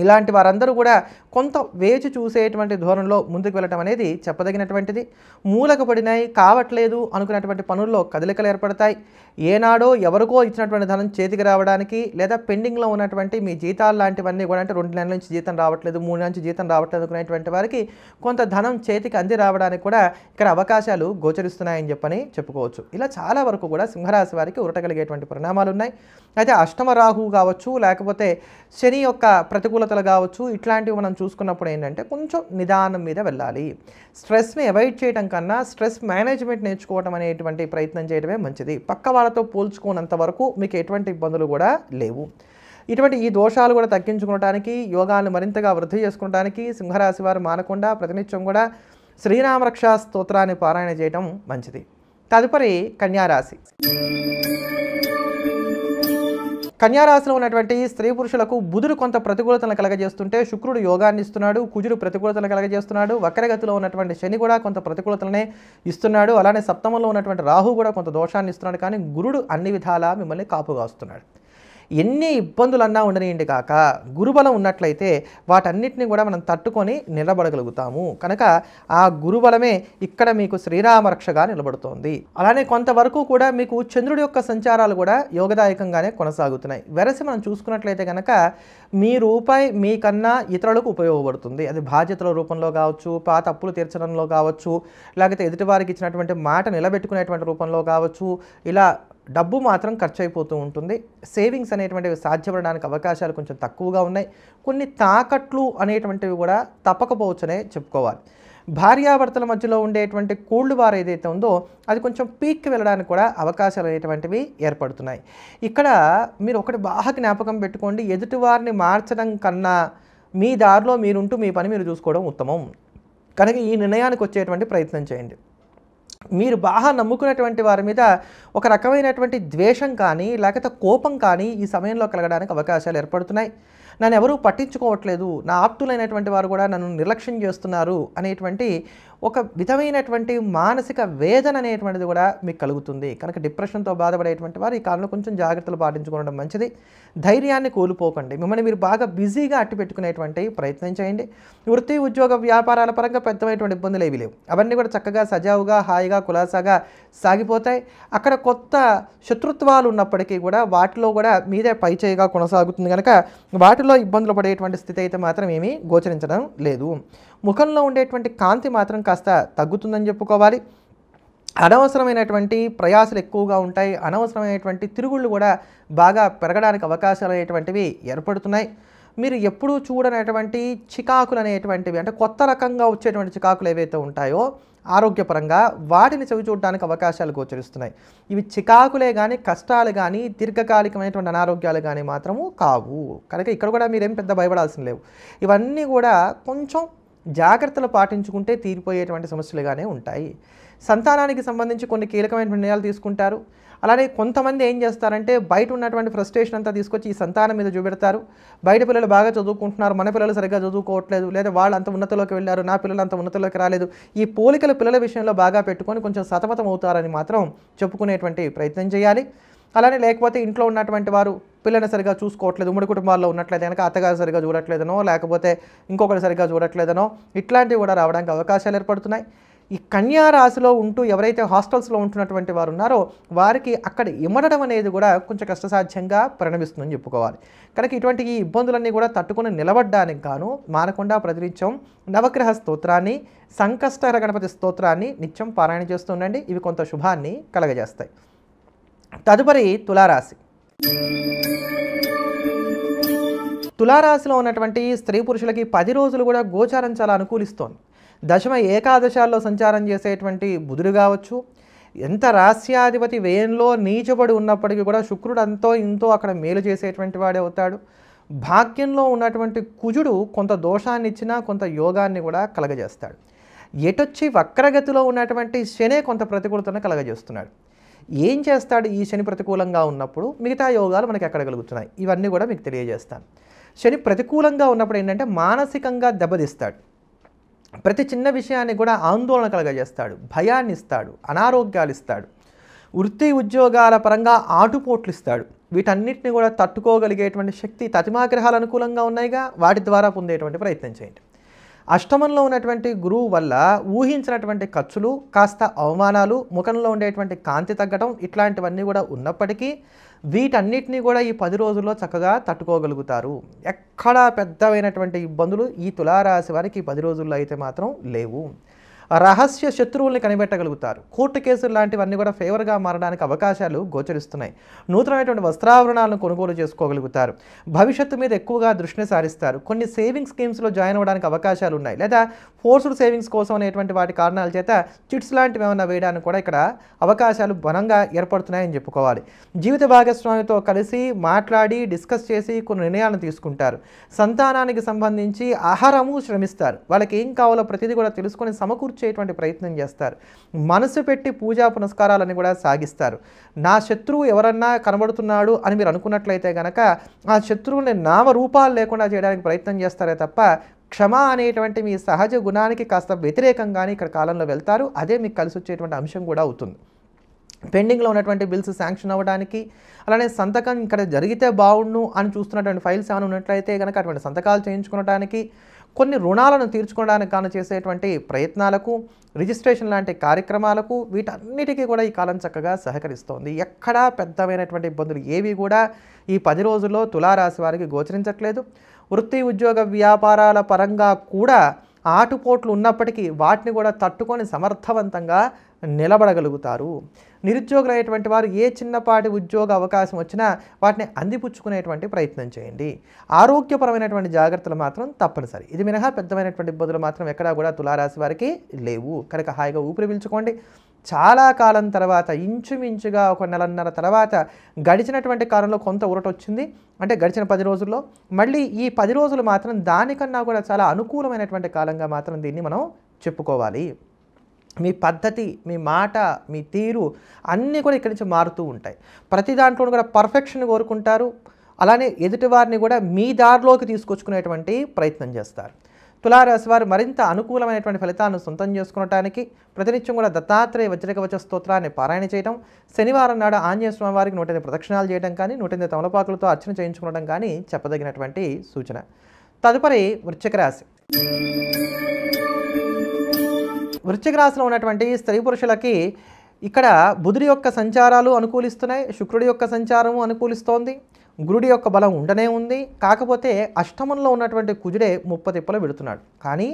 ఇలాంటి వారందరూ కూడా కొంత వేచి చూసేటువంటి ధోరణిలో ముందుకు వెళ్ళటం అనేది చెప్పదగినటువంటిది. మూలకపడినాయి కావట్లేదు అనుకున్నటువంటి పనుల్లో కదలికలు ఏర్పడతాయి. ఏనాడో ఎవరికో ఇచ్చినటువంటి ధనం చేతికి రావడానికి లేదా పెండింగ్లో ఉన్నటువంటి మీ జీతాలు లాంటివన్నీ కూడా అంటే 2 నెలల నుంచి జీతం రావట్లేదు, 3 నెలల నుంచి జీతం రావట్లేదు అనుకునేటువంటి వారికి కొంత ధనం చేతికి అంది రావడానికి కూడా ఇక్కడ అవకాశాలు గోచరిస్తున్నాయని చెప్పుకోవచ్చు. ఇలా చాలా వరకు కూడా సింహరాశి వారికి ఉరటగలిగేటువంటి పరిణామాలు ఉన్నాయి. అయితే అష్టమ రాహు కావచ్చు, లేకపోతే శని యొక్క ప్రతికూలతలు కావచ్చు, ఇట్లాంటివి మనం చూసుకున్నప్పుడు ఏంటంటే కొంచెం నిదానం మీద వెళ్ళాలి. స్ట్రెస్ని అవాయిడ్ చేయడం కన్నా స్ట్రెస్ మేనేజ్మెంట్ నేర్చుకోవడం అనేటువంటి ప్రయత్నం చేయడమే మంచిది. పక్క వాళ్ళతో పోల్చుకున్నంత వరకు మీకు ఎటువంటి ఇబ్బందులు కూడా లేవు. ఇటువంటి ఈ దోషాలు కూడా తగ్గించుకోవడానికి, యోగాన్ని మరింతగా వృద్ధి చేసుకోవడానికి సింహరాశి వారు మానకుండా ప్రతినిత్యం కూడా శ్రీరామరక్ష స్తోత్రాన్ని పారాయణ చేయడం మంచిది. తదుపరి కన్యారాశి. కన్యారాశిలో ఉన్నటువంటి స్త్రీ పురుషులకు బుధుడు కొంత ప్రతికూలతలను కలగజేస్తుంటే శుక్రుడు యోగాన్ని ఇస్తున్నాడు, కుజుడు ప్రతికూలతలను కలగజేస్తున్నాడు, వక్రగతిలో ఉన్నటువంటి శని కూడా కొంత ప్రతికూలతలనే ఇస్తున్నాడు. అలానే సప్తమంలో ఉన్నటువంటి రాహు కూడా కొంత దోషాన్ని ఇస్తున్నాడు. కానీ గురుడు అన్ని విధాలా మిమ్మల్ని కాపుగా వస్తున్నాడు. ఎన్ని ఇబ్బందులన్నా ఉండనియండి కాక గురుబలం ఉన్నట్లయితే వాటన్నిటిని కూడా మనం తట్టుకొని నిలబడగలుగుతాము. కనుక ఆ గురుబలమే ఇక్కడ మీకు శ్రీరామరక్షగా నిలబడుతోంది. అలానే కొంతవరకు కూడా మీకు చంద్రుడి యొక్క సంచారాలు కూడా యోగదాయకంగానే కొనసాగుతున్నాయి. వెరసి మనం చూసుకున్నట్లయితే కనుక మీ రూపాయి మీకన్నా ఇతరులకు ఉపయోగపడుతుంది. అది బాధ్యతల రూపంలో కావచ్చు, పాత అప్పులు తీర్చడంలో కావచ్చు, లేకపోతే ఎదుటివారికి ఇచ్చినటువంటి మాట నిలబెట్టుకునేటువంటి రూపంలో కావచ్చు. ఇలా డబ్బు మాత్రం ఖర్చు అయిపోతూ ఉంటుంది. సేవింగ్స్ అనేటువంటివి సాధ్యపడడానికి అవకాశాలు కొంచెం తక్కువగా ఉన్నాయి. కొన్ని తాకట్లు అనేటువంటివి కూడా తప్పకపోవచ్చనే చెప్పుకోవాలి. భార్యాభర్తల మధ్యలో ఉండేటువంటి కోల్డ్ వార్ ఏదైతే ఉందో అది కొంచెం పీక్కి వెళ్ళడానికి కూడా అవకాశాలు అనేటువంటివి ఏర్పడుతున్నాయి. ఇక్కడ మీరు ఒకటి బాగా జ్ఞాపకం పెట్టుకోండి, ఎదుటివారిని మార్చడం కన్నా మీ దారిలో మీరుంటూ మీ పని మీరు చూసుకోవడం ఉత్తమం. కనుక ఈ నిర్ణయానికి వచ్చేటువంటి ప్రయత్నం చేయండి. మీరు బాగా నమ్ముకున్నటువంటి వారి మీద ఒక రకమైనటువంటి ద్వేషం కానీ లేకపోతే కోపం కానీ ఈ సమయంలో కలగడానికి అవకాశాలు ఏర్పడుతున్నాయి. నన్ను ఎవరూ పట్టించుకోవట్లేదు, నా ఆప్తులైనటువంటి వారు కూడా నన్ను నిర్లక్ష్యం చేస్తున్నారు అనేటువంటి ఒక విధమైనటువంటి మానసిక వేదన అనేటువంటిది కూడా మీకు కలుగుతుంది. కనుక డిప్రెషన్తో బాధపడేటువంటి వారు ఈ కాలంలో కొంచెం జాగ్రత్తలు పాటించుకోవడం మంచిది. ధైర్యాన్ని కోల్పోకండి. మిమ్మల్ని మీరు బాగా బిజీగా అట్టి పెట్టుకునేటువంటి ప్రయత్నం చేయండి. వృత్తి ఉద్యోగ వ్యాపారాల పరంగా పెద్దమైనటువంటి ఇబ్బందులు ఏవి లేవు. అవన్నీ కూడా చక్కగా సజావుగా హాయిగా కులాసాగా సాగిపోతాయి. అక్కడ కొత్త శత్రుత్వాలు ఉన్నప్పటికీ కూడా వాటిలో కూడా మీదే పైచేయిగా కొనసాగుతుంది. కనుక వాటిలో ఇబ్బందులు పడేటువంటి స్థితి అయితే మాత్రం ఏమీ గోచరించడం లేదు. ముఖంలో ఉండేటువంటి కాంతి మాత్రం కాస్త తగ్గుతుందని చెప్పుకోవాలి. అనవసరమైనటువంటి ప్రయాసాలు ఎక్కువగా ఉంటాయి. అనవసరమైనటువంటి తిరుగుళ్ళు కూడా బాగా పెరగడానికి అవకాశాలు అనేటువంటివి ఏర్పడుతున్నాయి. మీరు ఎప్పుడూ చూడనటువంటి చికాకులు అనేటువంటివి అంటే కొత్త రకంగా వచ్చేటువంటి చికాకులు ఏవైతే ఉంటాయో ఆరోగ్యపరంగా వాటిని చవి చూడడానికి అవకాశాలు గోచరిస్తున్నాయి. ఇవి చికాకులే కానీ కష్టాలు కానీ దీర్ఘకాలికమైనటువంటి అనారోగ్యాలు కానీ మాత్రము కావు. కనుక ఇక్కడ కూడా మీరేం పెద్ద భయపడాల్సిన లేవు. ఇవన్నీ కూడా కొంచెం జాగ్రత్తలు పాటించుకుంటే తీరిపోయేటువంటి సమస్యలుగానే ఉంటాయి. సంతానానికి సంబంధించి కొన్ని కీలకమైన నిర్ణయాలు తీసుకుంటారు. అలానే కొంతమంది ఏం చేస్తారంటే బయట ఉన్నటువంటి ఫ్రస్ట్రేషన్ అంతా తీసుకొచ్చి ఈ సంతానం మీద చూపెడతారు. బయట పిల్లలు బాగా చదువుకుంటున్నారు, మన పిల్లలు సరిగ్గా చదువుకోవట్లేదు, లేదా వాళ్ళు అంత ఉన్నతలోకి వెళ్ళారు, నా పిల్లలు అంత ఉన్నతలోకి రాలేదు. ఈ పోలికల పిల్లల విషయంలో బాగా పెట్టుకొని కొంచెం సతమతం అవుతారని మాత్రం చెప్పుకునేటువంటి ప్రయత్నం చేయాలి. అలానే లేకపోతే ఇంట్లో ఉన్నటువంటి వారు పిల్లని సరిగా చూసుకోవట్లేదు, ఉమ్మడి కుటుంబాల్లో ఉన్నట్లయితే కనుక అత్తగారు సరిగా చూడట్లేదనో లేకపోతే ఇంకొకటి సరిగా చూడట్లేదనో ఇట్లాంటివి కూడా రావడానికి అవకాశాలు ఏర్పడుతున్నాయి. ఈ కన్యా రాశిలో ఉంటూ ఎవరైతే హాస్టల్స్లో ఉంటున్నటువంటి వారు ఉన్నారో వారికి అక్కడ ఇమడడం అనేది కూడా కొంచెం కష్టసాధ్యంగా పరిణమిస్తుందని చెప్పుకోవాలి. కనుక ఇటువంటి ఈ ఇబ్బందులన్నీ కూడా తట్టుకొని నిలబడడానికి గాను మానకుండా ప్రతినిత్యం నవగ్రహ స్తోత్రాన్ని, సంకష్టహర గణపతి స్తోత్రాన్ని నిత్యం పారాయణ చేస్తూ ఉండండి. ఇవి కొంత శుభాన్ని కలగజేస్తాయి. తదుపరి తులారాశి. తులారాశిలో ఉన్నటువంటి స్త్రీ పురుషులకి 10 రోజులు కూడా గోచారం చాలా అనుకూలిస్తోంది. దశమ ఏకాదశాల్లో సంచారం చేసేటువంటి బుధుడు కావచ్చు, ఎంత రాస్యాధిపతి వ్యయంలో నీచబడి ఉన్నప్పటికీ కూడా శుక్రుడు అంతో ఇంతో అక్కడ మేలు చేసేటువంటి వాడే అవుతాడు. భాగ్యంలో ఉన్నటువంటి కుజుడు కొంత దోషాన్ని ఇచ్చినా కొంత యోగాన్ని కూడా కలగజేస్తాడు. ఎటొచ్చి వక్రగతిలో ఉన్నటువంటి శనే కొంత ప్రతికూలతను కలగజేస్తున్నాడు. ఏం చేస్తాడు ఈ శని ప్రతికూలంగా ఉన్నప్పుడు? మిగతా యోగాలు మనకి ఎక్కడ కలుగుతున్నాయి ఇవన్నీ కూడా మీకు తెలియజేస్తాను. శని ప్రతికూలంగా ఉన్నప్పుడు ఏంటంటే మానసికంగా దెబ్బతీస్తాడు. ప్రతి చిన్న విషయాన్ని కూడా ఆందోళన కలగజేస్తాడు, భయాన్ని ఇస్తాడు, అనారోగ్యాలు ఇస్తాడు, వృత్తి ఉద్యోగాల పరంగా ఆటుపోట్లు ఇస్తాడు. వీటన్నిటిని కూడా తట్టుకోగలిగేటువంటి శక్తి తతిమాగ్రహాలు అనుకూలంగా ఉన్నాయిగా, వాటి ద్వారా పొందేటువంటి ప్రయత్నం చేయండి. అష్టమంలో ఉన్నటువంటి గురువు వల్ల ఊహించినటువంటి ఖర్చులు, కాస్త అవమానాలు, ముఖంలో ఉండేటువంటి కాంతి తగ్గడం ఇట్లాంటివన్నీ కూడా ఉన్నప్పటికీ వీటన్నిటినీ కూడా ఈ 10 రోజుల్లో చక్కగా తట్టుకోగలుగుతారు. ఎక్కడా పెద్దవైనటువంటి ఇబ్బందులు ఈ తులారాశి వారికి ఈ 10 రోజుల్లో అయితే మాత్రం లేవు. రహస్య శత్రువుల్ని కనిపెట్టగలుగుతారు. కోర్టు కేసులు లాంటివన్నీ కూడా ఫేవర్గా మారడానికి అవకాశాలు గోచరిస్తున్నాయి. నూతనమైనటువంటి వస్త్రాభరణాలను కొనుగోలు చేసుకోగలుగుతారు. భవిష్యత్తు మీద ఎక్కువగా దృష్టిని సారిస్తారు. కొన్ని సేవింగ్స్ స్కీమ్స్లో జాయిన్ అవ్వడానికి అవకాశాలు ఉన్నాయి, లేదా ఫోర్స్డ్ సేవింగ్స్ కోసం అనేటువంటి వాటి కారణాల చేత చిట్స్ లాంటివి ఏమైనా వేయడానికి కూడా ఇక్కడ అవకాశాలు బలంగా ఏర్పడుతున్నాయని చెప్పుకోవాలి. జీవిత భాగస్వామితో కలిసి మాట్లాడి డిస్కస్ చేసి కొన్ని నిర్ణయాలను తీసుకుంటారు. సంతానానికి సంబంధించి ఆహారము శ్రమిస్తారు. వాళ్ళకి ఏం కావాలో ప్రతిదీ కూడా తెలుసుకొని సమకూర్చేటువంటి ప్రయత్నం చేస్తారు. మనసు పెట్టి పూజా పునస్కారాలని కూడా సాగిస్తారు. నా శత్రువు ఎవరన్నా కనబడుతున్నాడు అని మీరు అనుకున్నట్లయితే కనుక ఆ శత్రువుని నామరూపాలు లేకుండా చేయడానికి ప్రయత్నం చేస్తారే తప్ప క్షమ అనేటువంటి మీ సహజ గుణానికి కాస్త వ్యతిరేకంగానే ఇక్కడ కాలంలో వెళ్తారు. అదే మీకు కలిసి వచ్చేటువంటి అంశం కూడా అవుతుంది. పెండింగ్లో ఉన్నటువంటి బిల్స్ శాంక్షన్ అవ్వడానికి, అలానే సంతకం ఇక్కడ జరిగితే బాగుండు అని చూస్తున్నటువంటి ఫైల్స్ ఏమైనా ఉన్నట్లయితే కనుక అటువంటి సంతకాలు చేయించుకోవడానికి, కొన్ని రుణాలను తీర్చుకోవడానికి కాను చేసేటువంటి ప్రయత్నాలకు, రిజిస్ట్రేషన్ లాంటి కార్యక్రమాలకు వీటన్నిటికీ కూడా ఈ కాలం చక్కగా సహకరిస్తోంది. ఎక్కడా పెద్దమైనటువంటి ఇబ్బందులు ఏవి కూడా ఈ 10 రోజుల్లో తులారాశి వారికి గోచరించట్లేదు. వృత్తి ఉద్యోగ వ్యాపారాల పరంగా కూడా ఆటుపోట్లు ఉన్నప్పటికీ వాటిని కూడా తట్టుకొని సమర్థవంతంగా నిలబడగలుగుతారు. నిరుద్యోగులైనటువంటి వారు ఏ చిన్నపాటి ఉద్యోగ అవకాశం వచ్చినా వాటిని అందిపుచ్చుకునేటువంటి ప్రయత్నం చేయండి. ఆరోగ్యపరమైనటువంటి జాగ్రత్తలు మాత్రం తప్పనిసరి. ఇది మినహా పెద్దమైనటువంటి ఇబ్బందులు మాత్రం ఎక్కడా కూడా తులారాశి వారికి లేవు. కనుక హాయిగా ఊపిరి పీల్చుకోండి. చాలా కాలం తర్వాత, ఇంచుమించుగా ఒక నెలన్నర తర్వాత గడిచినటువంటి కాలంలో కొంత ఊరట వచ్చింది. అంటే గడిచిన 10 రోజుల్లో మళ్ళీ ఈ 10 రోజులు మాత్రం దానికన్నా కూడా చాలా అనుకూలమైనటువంటి కాలంగా మాత్రం దీన్ని మనం చెప్పుకోవాలి. మీ పద్ధతి, మీ మాట, మీ తీరు అన్నీ కూడా ఇక్కడి నుంచి మారుతూ ఉంటాయి. ప్రతి దాంట్లోనూ కూడా పర్ఫెక్షన్ కోరుకుంటారు. అలానే ఎదుటివారిని కూడా మీ దారిలోకి తీసుకొచ్చుకునేటువంటి ప్రయత్నం చేస్తారు. తులారాశి వారు మరింత అనుకూలమైనటువంటి ఫలితాలను సొంతం చేసుకునడానికి ప్రతినిత్యం కూడా దత్తాత్రేయ వజ్రకవచ స్తోత్రాన్ని పారాయణ చేయడం, శనివారం నాడు ఆంజనేయ స్వామి వారికి 108 ప్రదక్షిణాలు చేయడం కానీ, 108 తమలపాకులతో అర్చన చేయించుకోవడం కానీ చెప్పదగినటువంటి సూచన. తదుపరి వృశ్చిక రాశి. వృశ్చిక రాశిలో ఉన్నటువంటి స్త్రీ పురుషులకి ఇక్కడ బుధుడి యొక్క సంచారాలు అనుకూలిస్తున్నాయి, శుక్రుడి యొక్క సంచారము అనుకూలిస్తోంది, గురుడి యొక్క బలం ఉండనే ఉంది. కాకపోతే అష్టమంలో ఉన్నటువంటి కుజుడే 30 తిప్పలు పెడుతున్నాడు. కానీ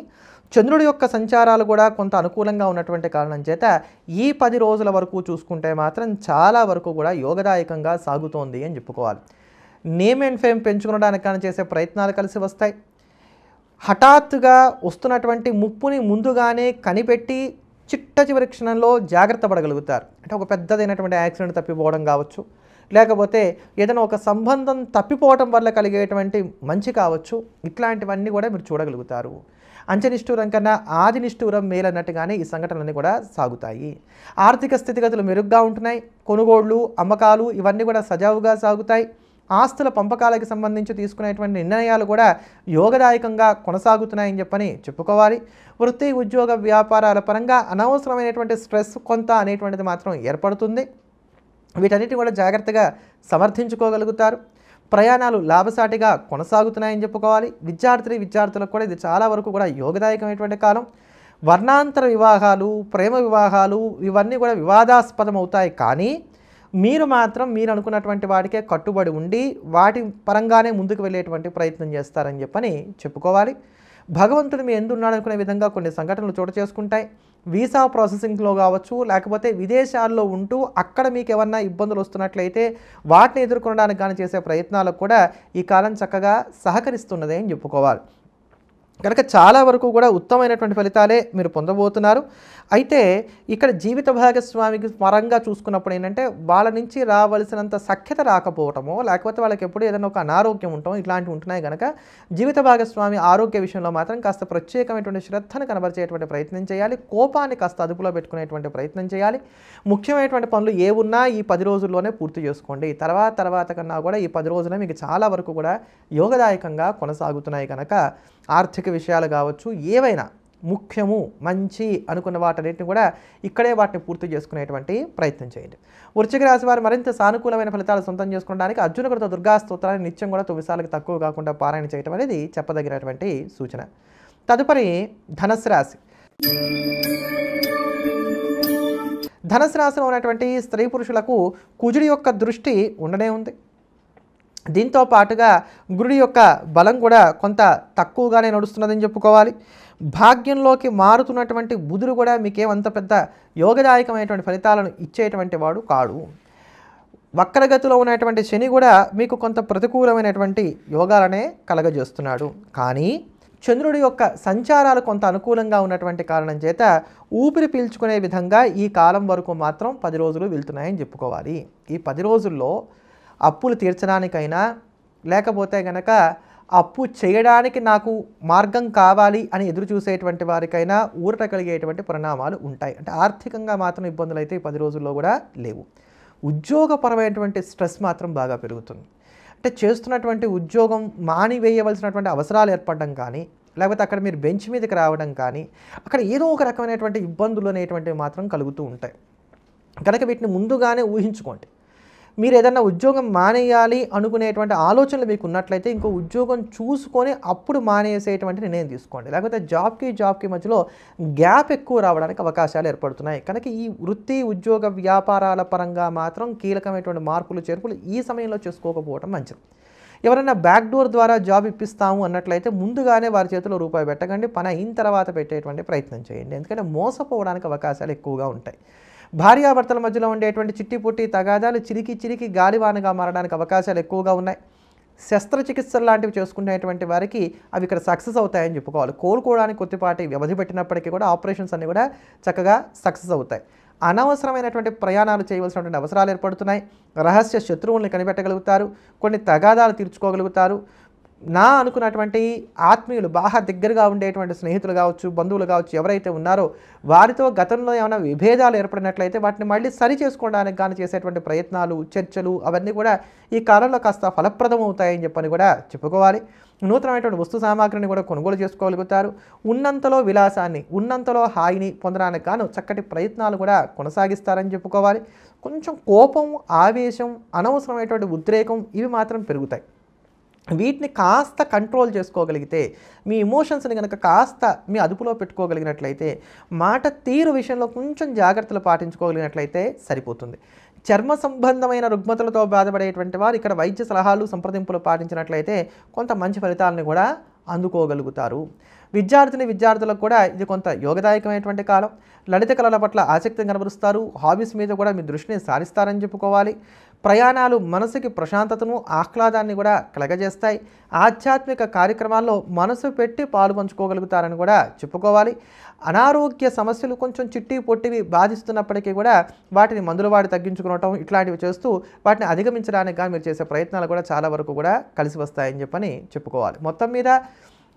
చంద్రుడి యొక్క సంచారాలు కూడా కొంత అనుకూలంగా ఉన్నటువంటి కారణం చేత ఈ 10 రోజుల వరకు చూసుకుంటే మాత్రం చాలా వరకు కూడా యోగదాయకంగా సాగుతోంది అని చెప్పుకోవాలి. నేమ్ అండ్ ఫేమ్ పెంచుకోవడానికి కానీ చేసే ప్రయత్నాలు కలిసి వస్తాయి. హఠాత్తుగా వస్తున్నటువంటి ముప్పుని ముందుగానే కనిపెట్టి చిట్ట చివరి క్షణంలో జాగ్రత్త పడగలుగుతారు. అంటే ఒక పెద్దదైనటువంటి యాక్సిడెంట్ తప్పిపోవడం కావచ్చు, లేకపోతే ఏదైనా ఒక సంబంధం తప్పిపోవడం వల్ల కలిగేటువంటి మంచి కావచ్చు, ఇట్లాంటివన్నీ కూడా మీరు చూడగలుగుతారు. అంచెనిష్ఠూరం కన్నా ఆది నిష్ఠూరం మేలన్నట్టుగానే ఈ సంఘటనలన్నీ కూడా సాగుతాయి. ఆర్థిక స్థితిగతులు మెరుగ్గా ఉంటున్నాయి. కొనుగోళ్లు, అమ్మకాలు ఇవన్నీ కూడా సజావుగా సాగుతాయి. ఆస్తుల పంపకాలకు సంబంధించి తీసుకునేటువంటి నిర్ణయాలు కూడా యోగదాయకంగా కొనసాగుతున్నాయని చెప్పని చెప్పుకోవాలి. వృత్తి ఉద్యోగ వ్యాపారాల పరంగా అనవసరమైనటువంటి స్ట్రెస్ కొంత అనేటువంటిది మాత్రం ఏర్పడుతుంది. వీటన్నిటిని కూడా జాగ్రత్తగా సమర్థించుకోగలుగుతారు. ప్రయాణాలు లాభసాటిగా కొనసాగుతున్నాయని చెప్పుకోవాలి. విద్యార్థులకు కూడా ఇది చాలా వరకు కూడా యోగదాయకమైనటువంటి కాలం. వర్ణాంతర వివాహాలు, ప్రేమ వివాహాలు ఇవన్నీ కూడా వివాదాస్పదం అవుతాయి. కానీ మీరు మాత్రం మీరు అనుకున్నటువంటి వాటికే కట్టుబడి ఉండి వాటి పరంగానే ముందుకు వెళ్ళేటువంటి ప్రయత్నం చేస్తారని చెప్పని చెప్పుకోవాలి. భగవంతుడు మీ ఎందున్నాడు అనుకునే విధంగా కొన్ని సంఘటనలు చోటు చేసుకుంటాయి. వీసా ప్రాసెసింగ్లో కావచ్చు, లేకపోతే విదేశాల్లో ఉంటూ అక్కడ మీకు ఏమన్నా ఇబ్బందులు వస్తున్నట్లయితే వాటిని ఎదుర్కొనడానికి కానీ చేసే ప్రయత్నాలకు కూడా ఈ కాలం చక్కగా సహకరిస్తున్నదే అని చెప్పుకోవాలి. కనుక చాలా వరకు కూడా ఉత్తమమైనటువంటి ఫలితాలే మీరు పొందబోతున్నారు. అయితే ఇక్కడ జీవిత భాగస్వామికి పరంగా చూసుకున్నప్పుడు ఏంటంటే వాళ్ళ నుంచి రావాల్సినంత సఖ్యత రాకపోవటమో, లేకపోతే వాళ్ళకి ఎప్పుడు ఏదైనా ఒక అనారోగ్యం ఉండటం ఇట్లాంటివి ఉంటున్నాయి కనుక జీవిత భాగస్వామి ఆరోగ్య విషయంలో మాత్రం కాస్త ప్రత్యేకమైనటువంటి శ్రద్ధను కనబరిచేటువంటి ప్రయత్నం చేయాలి. కోపాన్ని కాస్త అదుపులో పెట్టుకునేటువంటి ప్రయత్నం చేయాలి. ముఖ్యమైనటువంటి పనులు ఏ ఉన్నా ఈ 10 రోజుల్లోనే పూర్తి చేసుకోండి. తర్వాత కన్నా కూడా ఈ 10 రోజులే మీకు చాలా వరకు కూడా యోగదాయకంగా కొనసాగుతున్నాయి కనుక ఆర్థిక విషయాలు కావచ్చు, ఏవైనా ముఖ్యము మంచి అనుకున్న వాటన్నిటిని కూడా ఇక్కడే వాటిని పూర్తి చేసుకునేటువంటి ప్రయత్నం చేయండి. వృశ్చిక రాశి వారు మరింత సానుకూలమైన ఫలితాలు సొంతం చేసుకోవడానికి అర్జునకృత దుర్గా స్తోత్రాన్ని నిత్యం కూడా 9 సార్లకు తక్కువ కాకుండా పారాయణ చేయడం అనేది చెప్పదగినటువంటి సూచన. తదుపరి ధనుస్సు రాశి. ధనుస్సు రాశిలో ఉన్నటువంటి స్త్రీ పురుషులకు కుజుడి యొక్క దృష్టి ఉండనే ఉంది. దీంతో పాటుగా గురుడి యొక్క బలం కూడా కొంత తక్కువగానే నడుస్తున్నదని చెప్పుకోవాలి. భాగ్యంలోకి మారుతున్నటువంటి బుధుడు కూడా మీకేమంత పెద్ద యోగదాయకమైనటువంటి ఫలితాలను ఇచ్చేటువంటి వాడు కాడు. వక్రగతిలో ఉన్నటువంటి శని కూడా మీకు కొంత ప్రతికూలమైనటువంటి యోగాలనే కలగజేస్తున్నాడు. కానీ చంద్రుడి యొక్క సంచారాలు కొంత అనుకూలంగా ఉన్నటువంటి కారణం చేత ఊపిరి పీల్చుకునే విధంగా ఈ కాలం వరకు మాత్రం 10 రోజులు వెళ్తున్నాయని చెప్పుకోవాలి. ఈ 10 రోజుల్లో అప్పులు తీర్చడానికైనా లేకపోతే గనక అప్పు చేయడానికి నాకు మార్గం కావాలి అని ఎదురు చూసేటువంటి వారికైనా ఊరట కలిగేటువంటి పరిణామాలు ఉంటాయి. అంటే ఆర్థికంగా మాత్రం ఇబ్బందులు అయితే 10 రోజుల్లో కూడా లేవు. ఉద్యోగపరమైనటువంటి స్ట్రెస్ మాత్రం బాగా పెరుగుతుంది. అంటే చేస్తున్నటువంటి ఉద్యోగం మానివేయవలసినటువంటి అవసరాలు ఏర్పడడం కానీ లేకపోతే అక్కడ మీరు బెంచ్ మీదకి రావడం కానీ అక్కడ ఏదో ఒక రకమైనటువంటి ఇబ్బందులు అనేటువంటివి మాత్రం కలుగుతూ ఉంటాయి. కనుక వీటిని ముందుగానే ఊహించుకోండి. మీరు ఏదన్నా ఉద్యోగం మానేయాలి అనుకునేటువంటి ఆలోచనలు మీకు ఉన్నట్లయితే ఇంకో ఉద్యోగం చూసుకొని అప్పుడు మానేసేటువంటి నిర్ణయం తీసుకోండి. లేకపోతే జాబ్కి మధ్యలో గ్యాప్ ఎక్కువ రావడానికి అవకాశాలు ఏర్పడుతున్నాయి. కనుక ఈ వృత్తి ఉద్యోగ వ్యాపారాల పరంగా మాత్రం కీలకమైనటువంటి మార్పులు చేర్పులు ఈ సమయంలో చేసుకోకపోవడం మంచిది. ఎవరైనా బ్యాక్ డోర్ ద్వారా జాబ్ ఇప్పిస్తాము అన్నట్లయితే ముందుగానే వారి చేతిలో రూపాయి పెట్టకండి. పని అయిన తర్వాత పెట్టేటువంటి ప్రయత్నం చేయండి. ఎందుకంటే మోసపోవడానికి అవకాశాలు ఎక్కువగా ఉంటాయి. భార్యాభర్తల మధ్యలో ఉండేటువంటి చిట్టి పుట్టి తగాదాలు చిరికి గాలివానగా మారడానికి అవకాశాలు ఎక్కువగా ఉన్నాయి. శస్త్రచికిత్సలు లాంటివి చేసుకునేటువంటి వారికి అవి ఇక్కడ సక్సెస్ అవుతాయని చెప్పుకోవాలి. కోలుకోవడానికి కొద్దిపాటి వ్యవధి పెట్టినప్పటికీ కూడా ఆపరేషన్స్ అన్నీ కూడా చక్కగా సక్సెస్ అవుతాయి. అనవసరమైనటువంటి ప్రయాణాలు చేయవలసినటువంటి అవసరాలు ఏర్పడుతున్నాయి. రహస్య శత్రువుల్ని కనిపెట్టగలుగుతారు. కొన్ని తగాదాలు తీర్చుకోగలుగుతారు. నా అనుకున్నటువంటి ఆత్మీయులు బాగా దగ్గరగా ఉండేటువంటి స్నేహితులు కావచ్చు, బంధువులు కావచ్చు, ఎవరైతే ఉన్నారో వారితో గతంలో ఏమైనా విభేదాలు ఏర్పడినట్లయితే వాటిని మళ్ళీ సరి చేసుకోవడానికి కానీ చేసేటువంటి ప్రయత్నాలు, చర్చలు అవన్నీ కూడా ఈ కాలంలో కాస్త ఫలప్రదం అవుతాయని చెప్పని కూడా చెప్పుకోవాలి. నూతనమైనటువంటి వస్తు సామాగ్రిని కూడా కొనుగోలు చేసుకోగలుగుతారు. ఉన్నంతలో విలాసాన్ని, ఉన్నంతలో హాయిని పొందడానికి గాను చక్కటి ప్రయత్నాలు కూడా కొనసాగిస్తారని చెప్పుకోవాలి. కొంచెం కోపం, ఆవేశం, అనవసరమైనటువంటి ఉద్రేకం ఇవి మాత్రం పెరుగుతాయి. వీటిని కాస్త కంట్రోల్ చేసుకోగలిగితే, మీ ఎమోషన్స్ని కనుక కాస్త మీ అదుపులో పెట్టుకోగలిగినట్లయితే, మాట తీరు విషయంలో కొంచెం జాగ్రత్తలు పాటించుకోగలిగినట్లయితే సరిపోతుంది. చర్మ సంబంధమైన రుగ్మతలతో బాధపడేటువంటి వారు ఇక్కడ వైద్య సలహాలు, సంప్రదింపులు పాటించినట్లయితే కొంత మంచి ఫలితాలను కూడా అందుకోగలుగుతారు. విద్యార్థులకు కూడా ఇది కొంత యోగదాయకమైనటువంటి కాలం. లలిత కళల పట్ల ఆసక్తిని కనబరుస్తారు. హాబీస్ మీద కూడా మీ దృష్టిని సారిస్తారని చెప్పుకోవాలి. ప్రయాణాలు మనసుకి ప్రశాంతతను, ఆహ్లాదాన్ని కూడా కలగజేస్తాయి. ఆధ్యాత్మిక కార్యక్రమాల్లో మనసు పెట్టి పాలు పంచుకోగలుగుతారని కూడా చెప్పుకోవాలి. అనారోగ్య సమస్యలు కొంచెం చిట్టి పొట్టివి బాధిస్తున్నప్పటికీ కూడా వాటిని మందులు వాడి తగ్గించుకోవటం ఇట్లాంటివి చేస్తూ వాటిని అధిగమించడానికి మీరు చేసే ప్రయత్నాలు కూడా చాలా వరకు కూడా కలిసి వస్తాయని చెప్పని చెప్పుకోవాలి. మొత్తం మీద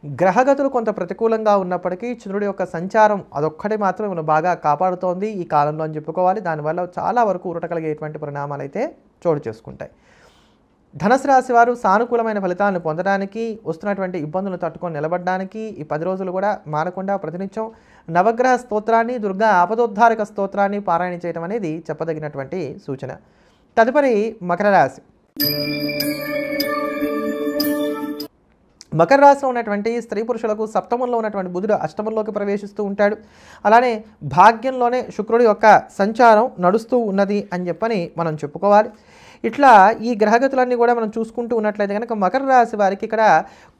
గ్రహగతులు కొంత ప్రతికూలంగా ఉన్నప్పటికీ చంద్రుడి యొక్క సంచారం అదొక్కటి మాత్రం మనం బాగా కాపాడుతోంది ఈ కాలంలో అని చెప్పుకోవాలి. దానివల్ల చాలా వరకు ఊరట కలిగేటువంటి పరిణామాలు అయితే చోటు చేసుకుంటాయి. ధనుసు రాశి వారు సానుకూలమైన ఫలితాలను పొందడానికి, వస్తున్నటువంటి ఇబ్బందులను తట్టుకొని నిలబడడానికి ఈ 10 రోజులు కూడా మానకుండా ప్రతినిత్యం నవగ్రహ స్తోత్రాన్ని, దుర్గా ఆపదోద్ధారక స్తోత్రాన్ని పారాయణ చేయడం అనేది చెప్పదగినటువంటి సూచన. తదుపరి మకర రాశి. మకర రాశిలో ఉన్నటువంటి స్త్రీ పురుషులకు సప్తమంలో ఉన్నటువంటి బుధుడు అష్టమంలోకి ప్రవేశిస్తూ ఉంటాడు. అలానే భాగ్యంలోనే శుక్రుడి యొక్క సంచారం నడుస్తూ ఉన్నది అని చెప్పని మనం చెప్పుకోవాలి. ఇట్లా ఈ గ్రహగతులన్నీ కూడా మనం చూసుకుంటూ ఉన్నట్లయితే కనుక మకర రాశి వారికి ఇక్కడ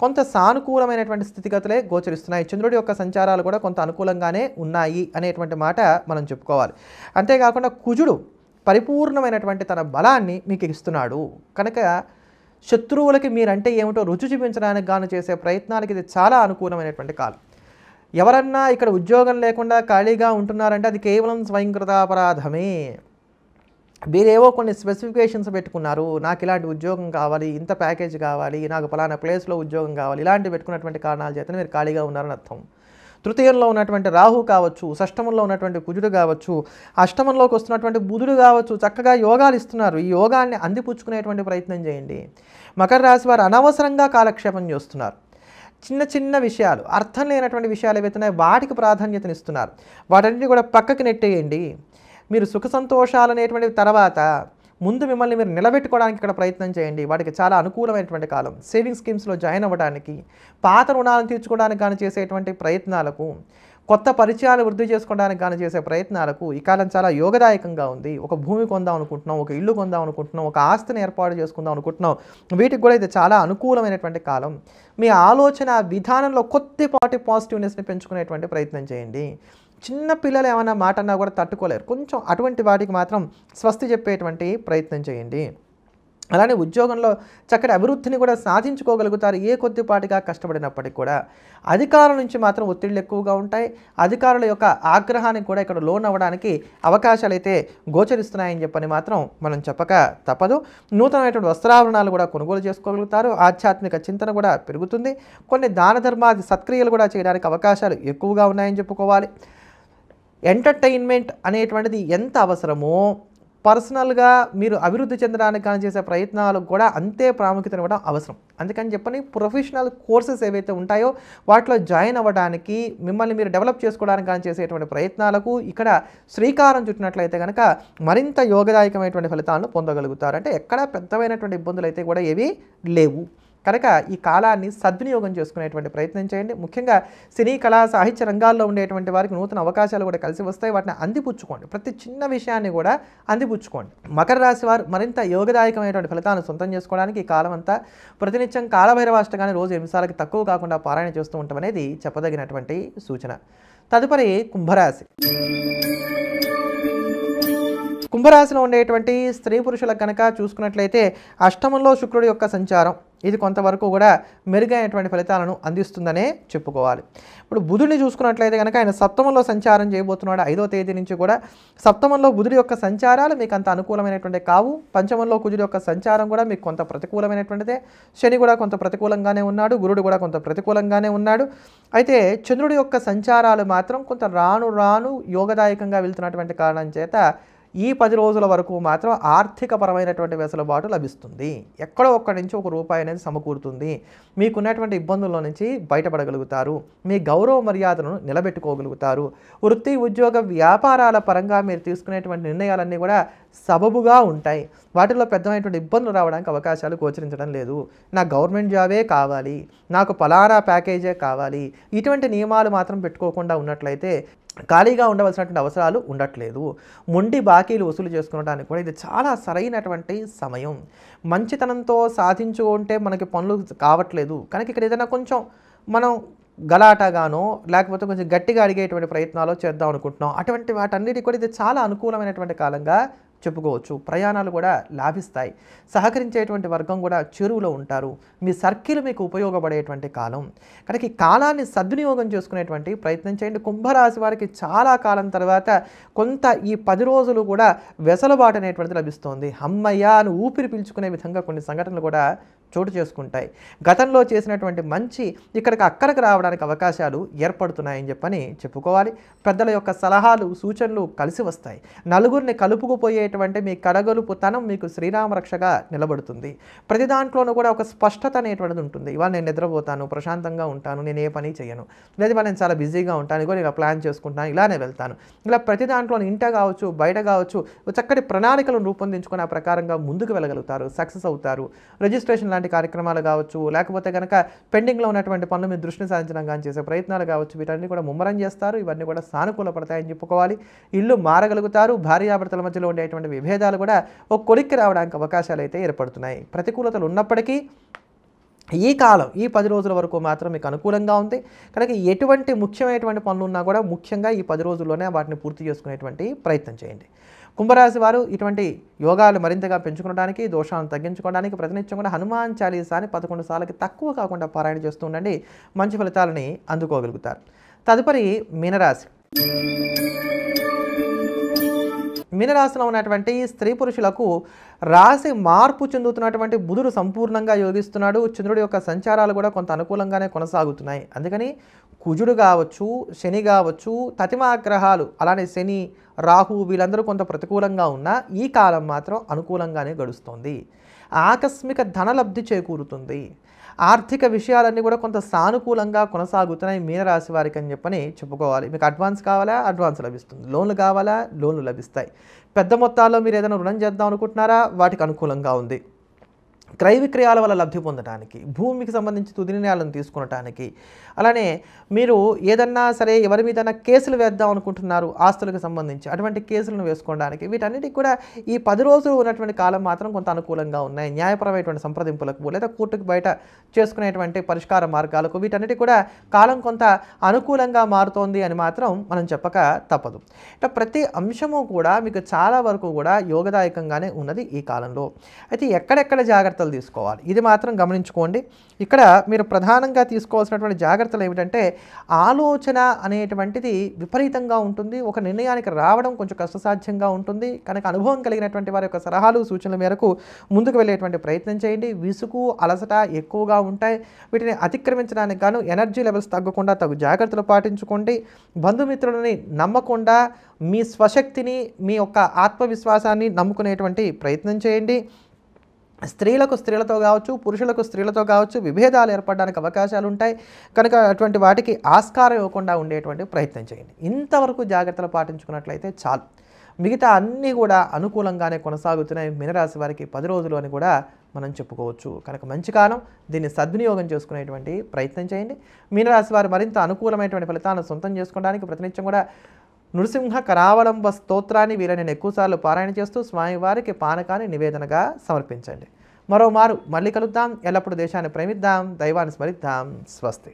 కొంత సానుకూలమైనటువంటి స్థితిగతులే గోచరిస్తున్నాయి. చంద్రుడి యొక్క సంచారాలు కూడా కొంత అనుకూలంగానే ఉన్నాయి అనేటువంటి మాట మనం చెప్పుకోవాలి. అంతేకాకుండా కుజుడు పరిపూర్ణమైనటువంటి తన బలాన్ని మీకు ఇస్తున్నాడు. కనుక శత్రువులకి మీరంటే ఏమిటో రుచి చూపించడానికి గాను చేసే ప్రయత్నాలకి ఇది చాలా అనుకూలమైనటువంటి కాలం. ఎవరన్నా ఇక్కడ ఉద్యోగం లేకుండా ఖాళీగా ఉంటున్నారంటే అది కేవలం స్వయంకృతాపరాధమే. మీరేవో కొన్ని స్పెసిఫికేషన్స్ పెట్టుకున్నారు, నాకు ఇలాంటి ఉద్యోగం కావాలి, ఇంత ప్యాకేజ్ కావాలి, నాకు ఫలానా ప్లేస్లో ఉద్యోగం కావాలి, ఇలాంటివి పెట్టుకున్నటువంటి కారణాల చేత మీరు ఖాళీగా ఉన్నారని అర్థం. తృతీయంలో ఉన్నటువంటి రాహు కావచ్చు, షష్టమంలో ఉన్నటువంటి కుజుడు కావచ్చు, అష్టమంలోకి వస్తున్నటువంటి బుధుడు కావచ్చు, చక్కగా యోగాలు ఇస్తున్నారు. ఈ యోగాన్ని అందిపుచ్చుకునేటువంటి ప్రయత్నం చేయండి. మకర రాశి వారు అనవసరంగా కాలక్షేపం చేస్తున్నారు. చిన్న చిన్న విషయాలు, అర్థం లేనటువంటి విషయాలు ఏవైతున్నాయో వాటికి ప్రాధాన్యతనిస్తున్నారు. వాటన్నిటిని కూడా పక్కకి నెట్టేయండి. మీరు సుఖ సంతోషాలు అనేటువంటివి తర్వాత ముందు మిమ్మల్ని మీరు నిలబెట్టుకోవడానికి ఇక్కడ ప్రయత్నం చేయండి. వాటికి చాలా అనుకూలమైనటువంటి కాలం. సేవింగ్ స్కీమ్స్లో జాయిన్ అవ్వడానికి, పాత రుణాలను తీర్చుకోవడానికి కానీ చేసేటువంటి ప్రయత్నాలకు, కొత్త పరిచయాలు వృద్ధి చేసుకోవడానికి కానీ చేసే ప్రయత్నాలకు ఈ కాలం చాలా యోగదాయకంగా ఉంది. ఒక భూమి కొందాం అనుకుంటున్నాం, ఒక ఇల్లు కొందాం అనుకుంటున్నాం, ఒక ఆస్తిని ఏర్పాటు చేసుకుందాం అనుకుంటున్నాం, వీటికి కూడా ఇది చాలా అనుకూలమైనటువంటి కాలం. మీ ఆలోచన విధానంలో కొద్దిపాటి పాజిటివ్నెస్ని పెంచుకునేటువంటి ప్రయత్నం చేయండి. చిన్న పిల్లలు ఏమైనా మాట అన్నా కూడా తట్టుకోలేరు. కొంచెం అటువంటి వాటికి మాత్రం స్వస్తి చెప్పేటువంటి ప్రయత్నం చేయండి. అలానే ఉద్యోగంలో చక్కటి అభివృద్ధిని కూడా సాధించుకోగలుగుతారు ఏ కొద్దిపాటిగా కష్టపడినప్పటికీ కూడా. అధికారుల నుంచి మాత్రం ఒత్తిళ్ళు ఎక్కువగా ఉంటాయి. అధికారుల యొక్క ఆగ్రహానికి కూడా ఇక్కడ లోన్ అవ్వడానికి అవకాశాలు అయితే గోచరిస్తున్నాయని చెప్పని మాత్రం మనం చెప్పక తప్పదు. నూతనమైనటువంటి వస్త్రాభరణాలు కూడా కొనుగోలు చేసుకోగలుగుతారు. ఆధ్యాత్మిక చింతన కూడా పెరుగుతుంది. కొన్ని దాన ధర్మాది సత్క్రియలు కూడా చేయడానికి అవకాశాలు ఎక్కువగా ఉన్నాయని చెప్పుకోవాలి. ఎంటర్టైన్మెంట్ అనేటువంటిది ఎంత అవసరమో పర్సనల్గా మీరు అభివృద్ధి చెందడానికి కానీ చేసే ప్రయత్నాలకు కూడా అంతే ప్రాముఖ్యత ఇవ్వడం అవసరం. అందుకని చెప్పని ప్రొఫెషనల్ కోర్సెస్ ఏవైతే ఉంటాయో వాటిలో జాయిన్ అవ్వడానికి, మిమ్మల్ని మీరు డెవలప్ చేసుకోవడానికి కానీ చేసేటువంటి ప్రయత్నాలకు ఇక్కడ శ్రీకారం చుట్టినట్లయితే కనుక మరింత యోగదాయకమైనటువంటి ఫలితాలను పొందగలుగుతారు. అంటే ఎక్కడ పెద్దమైనటువంటి ఇబ్బందులు అయితే కూడా ఏవి లేవు. కనుక ఈ కాలాన్ని సద్వినియోగం చేసుకునేటువంటి ప్రయత్నం చేయండి. ముఖ్యంగా సినీ కళా సాహిత్య రంగాల్లో ఉండేటువంటి వారికి నూతన అవకాశాలు కూడా కలిసి వస్తాయి. వాటిని అందిపుచ్చుకోండి. ప్రతి చిన్న విషయాన్ని కూడా అందిపుచ్చుకోండి. మకర రాశి వారు మరింత యోగదాయకమైనటువంటి ఫలితాలను సొంతం చేసుకోవడానికి ఈ కాలం అంతా ప్రతినిత్యం కాలభైరవాష్టకాన్ని రోజు 8 నిమిషాలకి తక్కువ కాకుండా పారాయణ చేస్తూ ఉండటం అనేది చెప్పదగినటువంటి సూచన. తదుపరి కుంభరాశి. కుంభరాశిలో ఉండేటువంటి స్త్రీ పురుషులకు కనుక చూసుకున్నట్లయితే అష్టమంలో శుక్రుడి యొక్క సంచారం ఇది కొంతవరకు కూడా మెరుగైనటువంటి ఫలితాలను అందిస్తుందనే చెప్పుకోవాలి. ఇప్పుడు బుధుడిని చూసుకున్నట్లయితే కనుక ఆయన సప్తమంలో సంచారం చేయబోతున్నాడు 5వ తేదీ నుంచి కూడా. సప్తమంలో బుధుడి యొక్క సంచారాలు మీకు అంత అనుకూలమైనటువంటి కావు. పంచమంలో కుజుడి యొక్క సంచారం కూడా మీకు కొంత ప్రతికూలమైనటువంటిదే. శని కూడా కొంత ప్రతికూలంగానే ఉన్నాడు, గురుడు కూడా కొంత ప్రతికూలంగానే ఉన్నాడు. అయితే చంద్రుడి యొక్క సంచారాలు మాత్రం కొంత రాను రాను యోగదాయకంగా వెళ్తున్నటువంటి కారణం చేత ఈ 10 రోజుల వరకు మాత్రం ఆర్థికపరమైనటువంటి వెసులుబాటు లభిస్తుంది. ఎక్కడో ఒక్కడి నుంచి ఒక రూపాయి అనేది సమకూరుతుంది. మీకున్నటువంటి ఇబ్బందుల్లో నుంచి బయటపడగలుగుతారు. మీ గౌరవ మర్యాదలను నిలబెట్టుకోగలుగుతారు. వృత్తి ఉద్యోగ వ్యాపారాల పరంగా మీరు తీసుకునేటువంటి నిర్ణయాలన్నీ కూడా సబబుగా ఉంటాయి. వాటిల్లో పెద్దమైనటువంటి ఇబ్బందులు రావడానికి అవకాశాలు గోచరించడం లేదు. నాకు గవర్నమెంట్ జాబే కావాలి, నాకు పలానా ప్యాకేజే కావాలి, ఇటువంటి నియమాలు మాత్రం పెట్టుకోకుండా ఉన్నట్లయితే ఖాళీగా ఉండవలసినటువంటి అవసరాలు ఉండట్లేదు. మొండి బాకీలు వసూలు చేసుకోవడానికి కూడా ఇది చాలా సరైనటువంటి సమయం. మంచితనంతో సాధించుకుంటే మనకి పనులు కావట్లేదు కనుక ఇక్కడ ఏదైనా కొంచెం మనం గలాటగానో లేకపోతే కొంచెం గట్టిగా అడిగేటువంటి ప్రయత్నాలు చేద్దాం అనుకుంటున్నాం. అటువంటి వాటన్నిటి కూడా ఇది చాలా అనుకూలమైనటువంటి కాలంగా చెప్పుకోవచ్చు. ప్రయాణాలు కూడా లాభిస్తాయి. సహకరించేటువంటి వర్గం కూడా చెరువులో ఉంటారు. మీ సర్కిల్ మీకు ఉపయోగపడేటువంటి కాలం కనుక ఈ కాలాన్ని సద్వినియోగం చేసుకునేటువంటి ప్రయత్నం చేయండి. కుంభరాశి వారికి చాలా కాలం తర్వాత కొంత ఈ 10 రోజులు కూడా వెసలుబాటు అనేటువంటిది లభిస్తుంది. అమ్మయ్య అని ఊపిరి పీల్చుకునే విధంగా కొన్ని సంఘటనలు కూడా చోటు చేసుకుంటాయి. గతంలో చేసినటువంటి మంచి ఇక్కడికి అక్కడికి రావడానికి అవకాశాలు ఏర్పడుతున్నాయని చెప్పని చెప్పుకోవాలి. పెద్దల యొక్క సలహాలు సూచనలు కలిసి వస్తాయి. నలుగురిని కలుపుకుపోయేటువంటి మీ కడగలుపుతనం మీకు శ్రీరామ రక్షగా నిలబడుతుంది. ప్రతి దాంట్లోనూ కూడా ఒక స్పష్టత అనేటువంటిది ఉంటుంది. ఇవాళ నేను నిద్రపోతాను, ప్రశాంతంగా ఉంటాను, నేను ఏ పని చేయను, లేదా ఇవాళ నేను చాలా బిజీగా ఉంటాను, ఇగో ఇలా ప్లాన్ చేసుకుంటాను, ఇలానే వెళ్తాను. ఇలా ప్రతి దాంట్లో ఇంట కావచ్చు బయట కావచ్చు చక్కటి ప్రణాళికలను రూపొందించుకొని ఆ ప్రకారంగా ముందుకు వెళ్ళగలుగుతారు, సక్సెస్ అవుతారు. రిజిస్ట్రేషన్ లాంటి కార్యక్రమాలు కావచ్చు లేకపోతే కనుక పెండింగ్లో ఉన్నటువంటి పనులు మీరు దృష్టిని సాధించడం కానీ చేసే ప్రయత్నాలు కావచ్చు వీటన్ని కూడా ముమ్మరం చేస్తారు. ఇవన్నీ కూడా సానుకూల పడతాయని చెప్పుకోవాలి. ఇల్లు మారగలుగుతారు. భార్యాభర్తల మధ్యలో ఉండేటువంటి విభేదాలు కూడా ఒక కొలిక్కి రావడానికి అవకాశాలు అయితే ఏర్పడుతున్నాయి. ప్రతికూలతలు ఉన్నప్పటికీ ఈ కాలం ఈ 10 రోజుల వరకు మాత్రం మీకు అనుకూలంగా ఉంది కనుక ఎటువంటి ముఖ్యమైనటువంటి పనులు ఉన్నా కూడా ముఖ్యంగా ఈ 10 రోజుల్లోనే వాటిని పూర్తి చేసుకునేటువంటి ప్రయత్నం చేయండి. కుంభరాశి వారు ఇటువంటి యోగాలు మరింతగా పెంచుకోవడానికి, దోషాలను తగ్గించుకోవడానికి ప్రతినిత్యం కూడా హనుమాన్ చాలీసాని 11 సార్లకి తక్కువ కాకుండా పారాయణ చేస్తూ ఉండండి. మంచి ఫలితాలని అందుకోగలుగుతారు. తదుపరి మీనరాశి. మీనరాశిలో ఉన్నటువంటి స్త్రీ పురుషులకు రాశి మార్పు చెందుతున్నటువంటి బుధుడు సంపూర్ణంగా యోగిస్తున్నాడు. చంద్రుడి యొక్క సంచారాలు కూడా కొంత అనుకూలంగానే కొనసాగుతున్నాయి. అందుకని కుజుడు కావచ్చు, శని కావచ్చు, తతిమాగ్రహాలు అలానే శని, రాహు వీళ్ళందరూ కొంత ప్రతికూలంగా ఉన్నా ఈ కాలం మాత్రం అనుకూలంగానే గడుస్తుంది. ఆకస్మిక ధనలబ్ధి చేకూరుతుంది. ఆర్థిక విషయాలన్నీ కూడా కొంత సానుకూలంగా కొనసాగుతున్నాయి మీనరాశి వారికి అని చెప్పని చెప్పుకోవాలి. మీకు అడ్వాన్స్ కావాలా, అడ్వాన్స్ లభిస్తుంది. లోన్లు కావాలా, లోన్లు లభిస్తాయి. పెద్ద మొత్తాల్లో మీరు ఏదైనా రుణం చేద్దాం అనుకుంటున్నారా, వాటికి అనుకూలంగా ఉంది. క్రయ విక్రయాల వల్ల లబ్ధి పొందడానికి, భూమికి సంబంధించి తుది నిర్ణయాలను తీసుకునటానికి, అలానే మీరు ఏదన్నా సరే ఎవరి మీదన్నా కేసులు వేద్దాం అనుకుంటున్నారు ఆస్తులకు సంబంధించి, అటువంటి కేసులను వేసుకోవడానికి, వీటన్నిటికి కూడా ఈ 10 రోజులు ఉన్నటువంటి కాలం మాత్రం కొంత అనుకూలంగా ఉన్నాయి. న్యాయపరమైనటువంటి సంప్రదింపులకు లేదా కోర్టుకు బయట చేసుకునేటువంటి పరిష్కార మార్గాలకు వీటన్నిటికి కూడా కాలం కొంత అనుకూలంగా మారుతోంది అని మాత్రం మనం చెప్పక తప్పదు. ఇట్లా ప్రతి అంశము కూడా మీకు చాలా వరకు కూడా యోగదాయకంగానే ఉన్నది ఈ కాలంలో. అయితే ఎక్కడెక్కడ జాగ్రత్తలు తీసుకోవాలి ఇది మాత్రం గమనించుకోండి. ఇక్కడ మీరు ప్రధానంగా తీసుకోవాల్సినటువంటి జాగ్రత్తలు ఏమిటంటే, ఆలోచన అనేటువంటిది విపరీతంగా ఉంటుంది. ఒక నిర్ణయానికి రావడం కొంచెం కష్టసాధ్యంగా ఉంటుంది. కనుక అనుభవం కలిగినటువంటి వారి యొక్క సలహాలు సూచనల మేరకు ముందుకు వెళ్ళేటువంటి ప్రయత్నం చేయండి. విసుగు అలసట ఎక్కువగా ఉంటాయి. వీటిని అతిక్రమించడానికి గాను ఎనర్జీ లెవెల్స్ తగ్గకుండా తగు జాగ్రత్తలు పాటించుకోండి. బంధుమిత్రులని నమ్మకుండా మీ స్వశక్తిని, మీ యొక్క ఆత్మవిశ్వాసాన్ని నమ్ముకునేటువంటి ప్రయత్నం చేయండి. స్త్రీలకు స్త్రీలతో కావచ్చు, పురుషులకు స్త్రీలతో కావచ్చు విభేదాలు ఏర్పడడానికి అవకాశాలు ఉంటాయి. కనుక అటువంటి వాటికి ఆస్కారం ఇవ్వకుండా ఉండేటువంటి ప్రయత్నం చేయండి. ఇంతవరకు జాగ్రత్తలు పాటించుకున్నట్లయితే చాలు. మిగతా అన్నీ కూడా అనుకూలంగానే కొనసాగుతున్నాయి మీనరాశి వారికి 10 రోజులు అని కూడా మనం చెప్పుకోవచ్చు. కనుక మంచి కాలం, దీన్ని సద్వినియోగం చేసుకునేటువంటి ప్రయత్నం చేయండి. మీనరాశి వారు మరింత అనుకూలమైనటువంటి ఫలితాలను సొంతం చేసుకోవడానికి ప్రతినిత్యం కూడా నృసింహ కరావలంబ స్తోత్రాన్ని వీలైన ఎక్కువసార్లు పారాయణ చేస్తూ స్వామివారికి పానకాన్ని నివేదనగా సమర్పించండి. మరోమారు మళ్ళీ కలుద్దాం. ఎల్లప్పుడూ దేశాన్ని ప్రేమిద్దాం, దైవాన్ని స్మరిద్దాం. స్వస్తి.